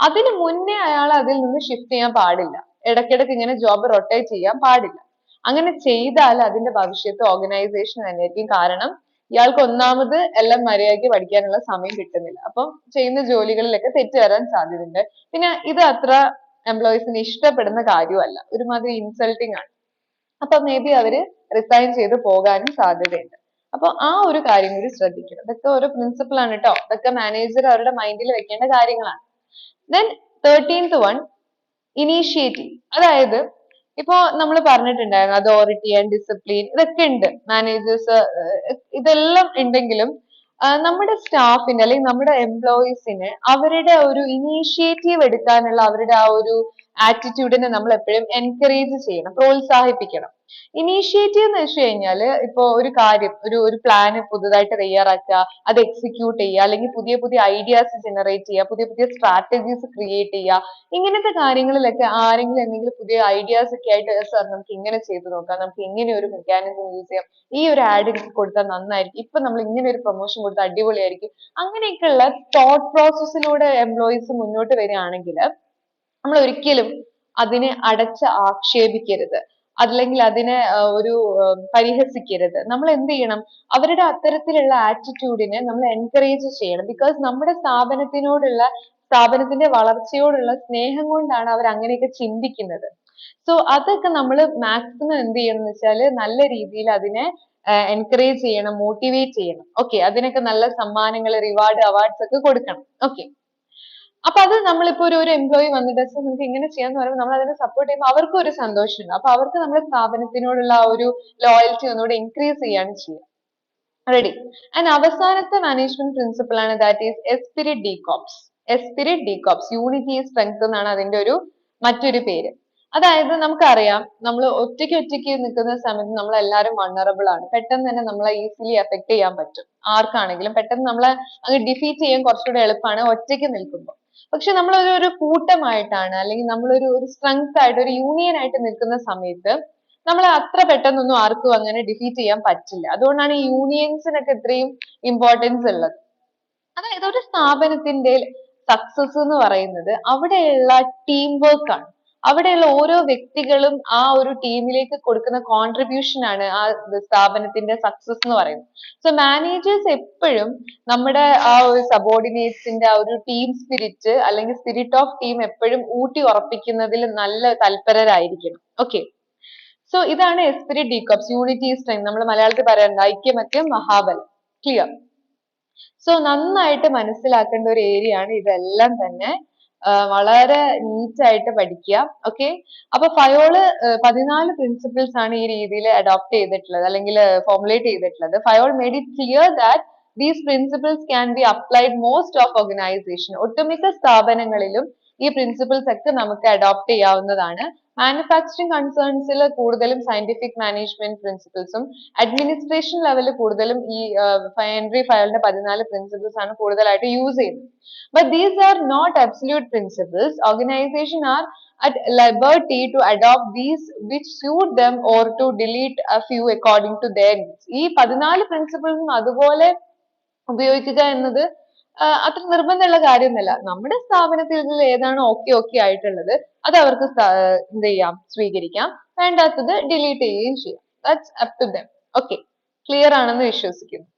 അതിന് മുന്നേ അയാൾ അതിൽ നിന്ന് ഷിഫ്റ്റ് ചെയ്യാൻ പാടില്ല. ഇടയ്ക്കിടയ്ക്ക് ഇങ്ങനെ ജോബ് റൊട്ടേറ്റ് ചെയ്യാൻ പാടില്ല. അങ്ങനെ ചെയ്താൽ അതിന്റെ ഭവിഷ്യത്ത് ഓർഗനൈസേഷൻ തന്നെയായിരിക്കും. കാരണം ഇയാൾക്ക് ഒന്നാമത് എല്ലാം മര്യാദയ്ക്ക് പഠിക്കാനുള്ള സമയം കിട്ടുന്നില്ല. അപ്പം ചെയ്യുന്ന ജോലികളിലൊക്കെ തെറ്റ് വരാൻ സാധ്യതയുണ്ട്. പിന്നെ ഇത് അത്ര എംപ്ലോയീസിന് ഇഷ്ടപ്പെടുന്ന കാര്യമല്ല, ഒരുമാതിരി ഇൻസൾട്ടിങ് ആണ്. അപ്പൊ മേ ബി അവര് റിസൈൻ ചെയ്ത് പോകാനും സാധ്യതയുണ്ട്. അപ്പൊ ആ ഒരു കാര്യം കൂടി ശ്രദ്ധിക്കണം. ഇതൊക്കെ ഓരോ പ്രിൻസിപ്പിൾ ആണ് കേട്ടോ. ഇതൊക്കെ മാനേജർ അവരുടെ മൈൻഡിൽ വെക്കേണ്ട കാര്യങ്ങളാണ്. Then 13th one, initiative. അതായത് ഇപ്പോ നമ്മൾ പറഞ്ഞിട്ടുണ്ടായിരുന്നു അതോറിറ്റി ആൻഡ് ഡിസിപ്ലിൻ ഇതൊക്കെ ഉണ്ട് മാനേജേഴ്സ്, ഇതെല്ലാം ഉണ്ടെങ്കിലും നമ്മുടെ സ്റ്റാഫിന് അല്ലെങ്കിൽ നമ്മുടെ എംപ്ലോയീസിന് അവരുടെ ഒരു ഇനീഷ്യേറ്റീവ് എടുക്കാനുള്ള അവരുടെ ആ ഒരു ആറ്റിറ്റ്യൂഡിനെ നമ്മൾ എപ്പോഴും എൻകറേജ് ചെയ്യണം, പ്രോത്സാഹിപ്പിക്കണം. ഇനീഷ്യേറ്റീവ് എന്ന് വെച്ച് കഴിഞ്ഞാല് ഇപ്പൊ ഒരു കാര്യം ഒരു പ്ലാന് പുതുതായിട്ട് തയ്യാറാക്കുക, അത് എക്സിക്യൂട്ട് ചെയ്യുക, അല്ലെങ്കിൽ പുതിയ പുതിയ ഐഡിയാസ് ജനറേറ്റ് ചെയ്യുക, പുതിയ പുതിയ സ്ട്രാറ്റജീസ് ക്രിയേറ്റ് ചെയ്യുക. ഇങ്ങനത്തെ കാര്യങ്ങളിലൊക്കെ ആരെങ്കിലും എന്തെങ്കിലും പുതിയ ഐഡിയാസ് ഒക്കെ ആയിട്ട് സാർ നമുക്ക് ഇങ്ങനെ ചെയ്തു നോക്കാം, നമുക്ക് ഇങ്ങനെ ഒരു മെക്കാനിസം യൂസ് ചെയ്യാം, ഈ ഒരു ആഡ് കൊടുത്താൽ നന്നായിരിക്കും, ഇപ്പൊ നമ്മൾ ഇങ്ങനെ ഒരു പ്രൊമോഷൻ കൊടുത്താൽ അടിപൊളിയായിരിക്കും. അങ്ങനെയൊക്കെയുള്ള തോട്ട് പ്രോസസ്സിലൂടെ എംപ്ലോയീസ് മുന്നോട്ട് വരികയാണെങ്കിൽ നമ്മൾ ഒരിക്കലും അതിനെ അടച്ച് ആക്ഷേപിക്കരുത്, അല്ലെങ്കിൽ അതിനെ ഒരു പരിഹസിക്കരുത്. നമ്മൾ എന്ത് ചെയ്യണം, അവരുടെ അത്തരത്തിലുള്ള ആറ്റിറ്റ്യൂഡിനെ നമ്മൾ എൻകറേജ് ചെയ്യണം. ബിക്കോസ് നമ്മുടെ സ്ഥാപനത്തിന്റെ വളർച്ചയോടുള്ള സ്നേഹം കൊണ്ടാണ് അവർ അങ്ങനെയൊക്കെ ചിന്തിക്കുന്നത്. സോ അതൊക്കെ നമ്മൾ മാക്സിമം എന്ത് ചെയ്യണം എന്ന് വെച്ചാൽ നല്ല രീതിയിൽ അതിനെ എൻകറേജ് ചെയ്യണം, മോട്ടിവേറ്റ് ചെയ്യണം. ഓക്കെ, അതിനൊക്കെ നല്ല സമ്മാനങ്ങൾ, റിവാർഡ്, അവാർഡ്സ് ഒക്കെ കൊടുക്കണം. ഓക്കെ, അപ്പൊ അത് നമ്മളിപ്പോ ഒരു എംപ്ലോയി വന്നിട്ട് നമുക്ക് ഇങ്ങനെ ചെയ്യാന്ന് പറയുമ്പോൾ നമ്മൾ അതിനെ സപ്പോർട്ട് ചെയ്യുമ്പോൾ അവർക്കും ഒരു സന്തോഷമുണ്ട്. അപ്പൊ അവർക്ക് നമ്മുടെ സ്ഥാപനത്തിനോടുള്ള ആ ഒരു ലോയൽറ്റി ഒന്നുകൂടെ ഇൻക്രീസ് ചെയ്യാണ് ചെയ്യുക. റെഡി. ആൻഡ് അവസാനത്തെ മാനേജ്മെന്റ് പ്രിൻസിപ്പിൾ ആണ്, that is esprit de corps. Esprit de corps, unity is strength എന്നാണ് അതിന്റെ ഒരു മറ്റൊരു പേര്. അതായത് നമുക്കറിയാം, നമ്മൾ ഒറ്റയ്ക്ക് ഒറ്റയ്ക്ക് നിൽക്കുന്ന സമയത്ത് നമ്മൾ എല്ലാവരും വണ്ണറബിൾ ആണ്. പെട്ടെന്ന് തന്നെ നമ്മളെ ഈസിലി എഫക്ട് ചെയ്യാൻ പറ്റും. ആർക്കാണെങ്കിലും പെട്ടെന്ന് നമ്മളെ അങ്ങ് ഡിഫീറ്റ് ചെയ്യാൻ കുറച്ചുകൂടെ എളുപ്പമാണ് ഒറ്റയ്ക്ക് നിൽക്കുമ്പോൾ. പക്ഷെ നമ്മൾ ഒരു കൂട്ടമായിട്ടാണ്, അല്ലെങ്കിൽ നമ്മൾ ഒരു സ്ട്രെങ്ത് ആയിട്ട്, ഒരു യൂണിയൻ ആയിട്ട് നിൽക്കുന്ന സമയത്ത് നമ്മളെ അത്ര പെട്ടെന്നൊന്നും ആർക്കും അങ്ങനെ ഡിഫീറ്റ് ചെയ്യാൻ പറ്റില്ല. അതുകൊണ്ടാണ് ഈ യൂണിയൻസിനൊക്കെ ഇത്രയും ഇമ്പോർട്ടൻസ് ഉള്ളത്. അതായത് ഒരു സ്ഥാപനത്തിന്റെ സക്സസ് എന്ന് പറയുന്നത് അവിടെയുള്ള ടീം വർക്ക് ആണ്. അവിടെയുള്ള ഓരോ വ്യക്തികളും ആ ഒരു ടീമിലേക്ക് കൊടുക്കുന്ന കോൺട്രിബ്യൂഷൻ ആണ് ആ സ്ഥാപനത്തിന്റെ സക്സസ് എന്ന് പറയുന്നത്. സോ മാനേജേഴ്സ് എപ്പോഴും നമ്മുടെ ആ ഒരു സബോർഡിനേറ്റ്സിന്റെ ആ ഒരു ടീം സ്പിരിറ്റ്, അല്ലെങ്കിൽ സ്പിരിറ്റ് ഓഫ് ടീം എപ്പോഴും ഊട്ടി ഉറപ്പിക്കുന്നതിൽ നല്ല തൽപരരായിരിക്കണം. ഓക്കെ, സോ ഇതാണ് എസ്പിരിറ്റ് ഡീകോപ്സ്, യൂണിറ്റി സ്ട്രെങ്ത്. നമ്മൾ മലയാളത്തിൽ പറയാറുണ്ട് ഐക്യമത്യം മഹാബലം. ക്ലിയർ? സോ നന്നായിട്ട് മനസ്സിലാക്കേണ്ട ഒരു ഏരിയ ആണ് ഇതെല്ലാം തന്നെ. വളരെ നീറ്റ് ആയിട്ട് പഠിക്കുക. ഓക്കെ, അപ്പൊ ഫയോള് 14 പ്രിൻസിപ്പിൾസ് ആണ് ഈ രീതിയിൽ അഡോപ്റ്റ് ചെയ്തിട്ടുള്ളത്, അല്ലെങ്കിൽ ഫോർമുലേറ്റ് ചെയ്തിട്ടുള്ളത്. Fayol made it clear that these principles can be applied most of organisation. ഒട്ടുമിക്ക സ്ഥാപനങ്ങളിലും ഈ പ്രിൻസിപ്പിൾസ് ഒക്കെ നമുക്ക് അഡോപ്റ്റ് ചെയ്യാവുന്നതാണ്. മാനുഫാക്ചറിങ് കൺസേൺസിൽ കൂടുതലും സയന്റിഫിക് മാനേജ്മെന്റ് പ്രിൻസിപ്പിൾസും, അഡ്മിനിസ്ട്രേഷൻ ലെവലിൽ കൂടുതലും ഈ ഹെൻറി ഫയോളിന്റെ 14 പ്രിൻസിപ്പിൾസ് ആണ് കൂടുതലായിട്ട് യൂസ് ചെയ്യുന്നത്. But these are not absolute principles. Organizations are at liberty to adopt these which suit them or to delete a few according to their needs. ഈ 14 പ്രിൻസിപ്പിൾസും അതുപോലെ ഉപയോഗിക്കുക എന്നത് അത്ര നിർബന്ധമുള്ള കാര്യമൊന്നുമല്ല. നമ്മുടെ സ്ഥാപനത്തിൽ ഇതിൽ ഏതാണോ ഓക്കെ ആയിട്ടുള്ളത് അത് അവർക്ക് എന്ത് ചെയ്യാം, സ്വീകരിക്കാം. വേണ്ടാത്തത് ഡിലീറ്റ് ചെയ്യുകയും ചെയ്യാം. That's up to them. Okay, clear ആണെന്ന് വിശ്വസിക്കുന്നു.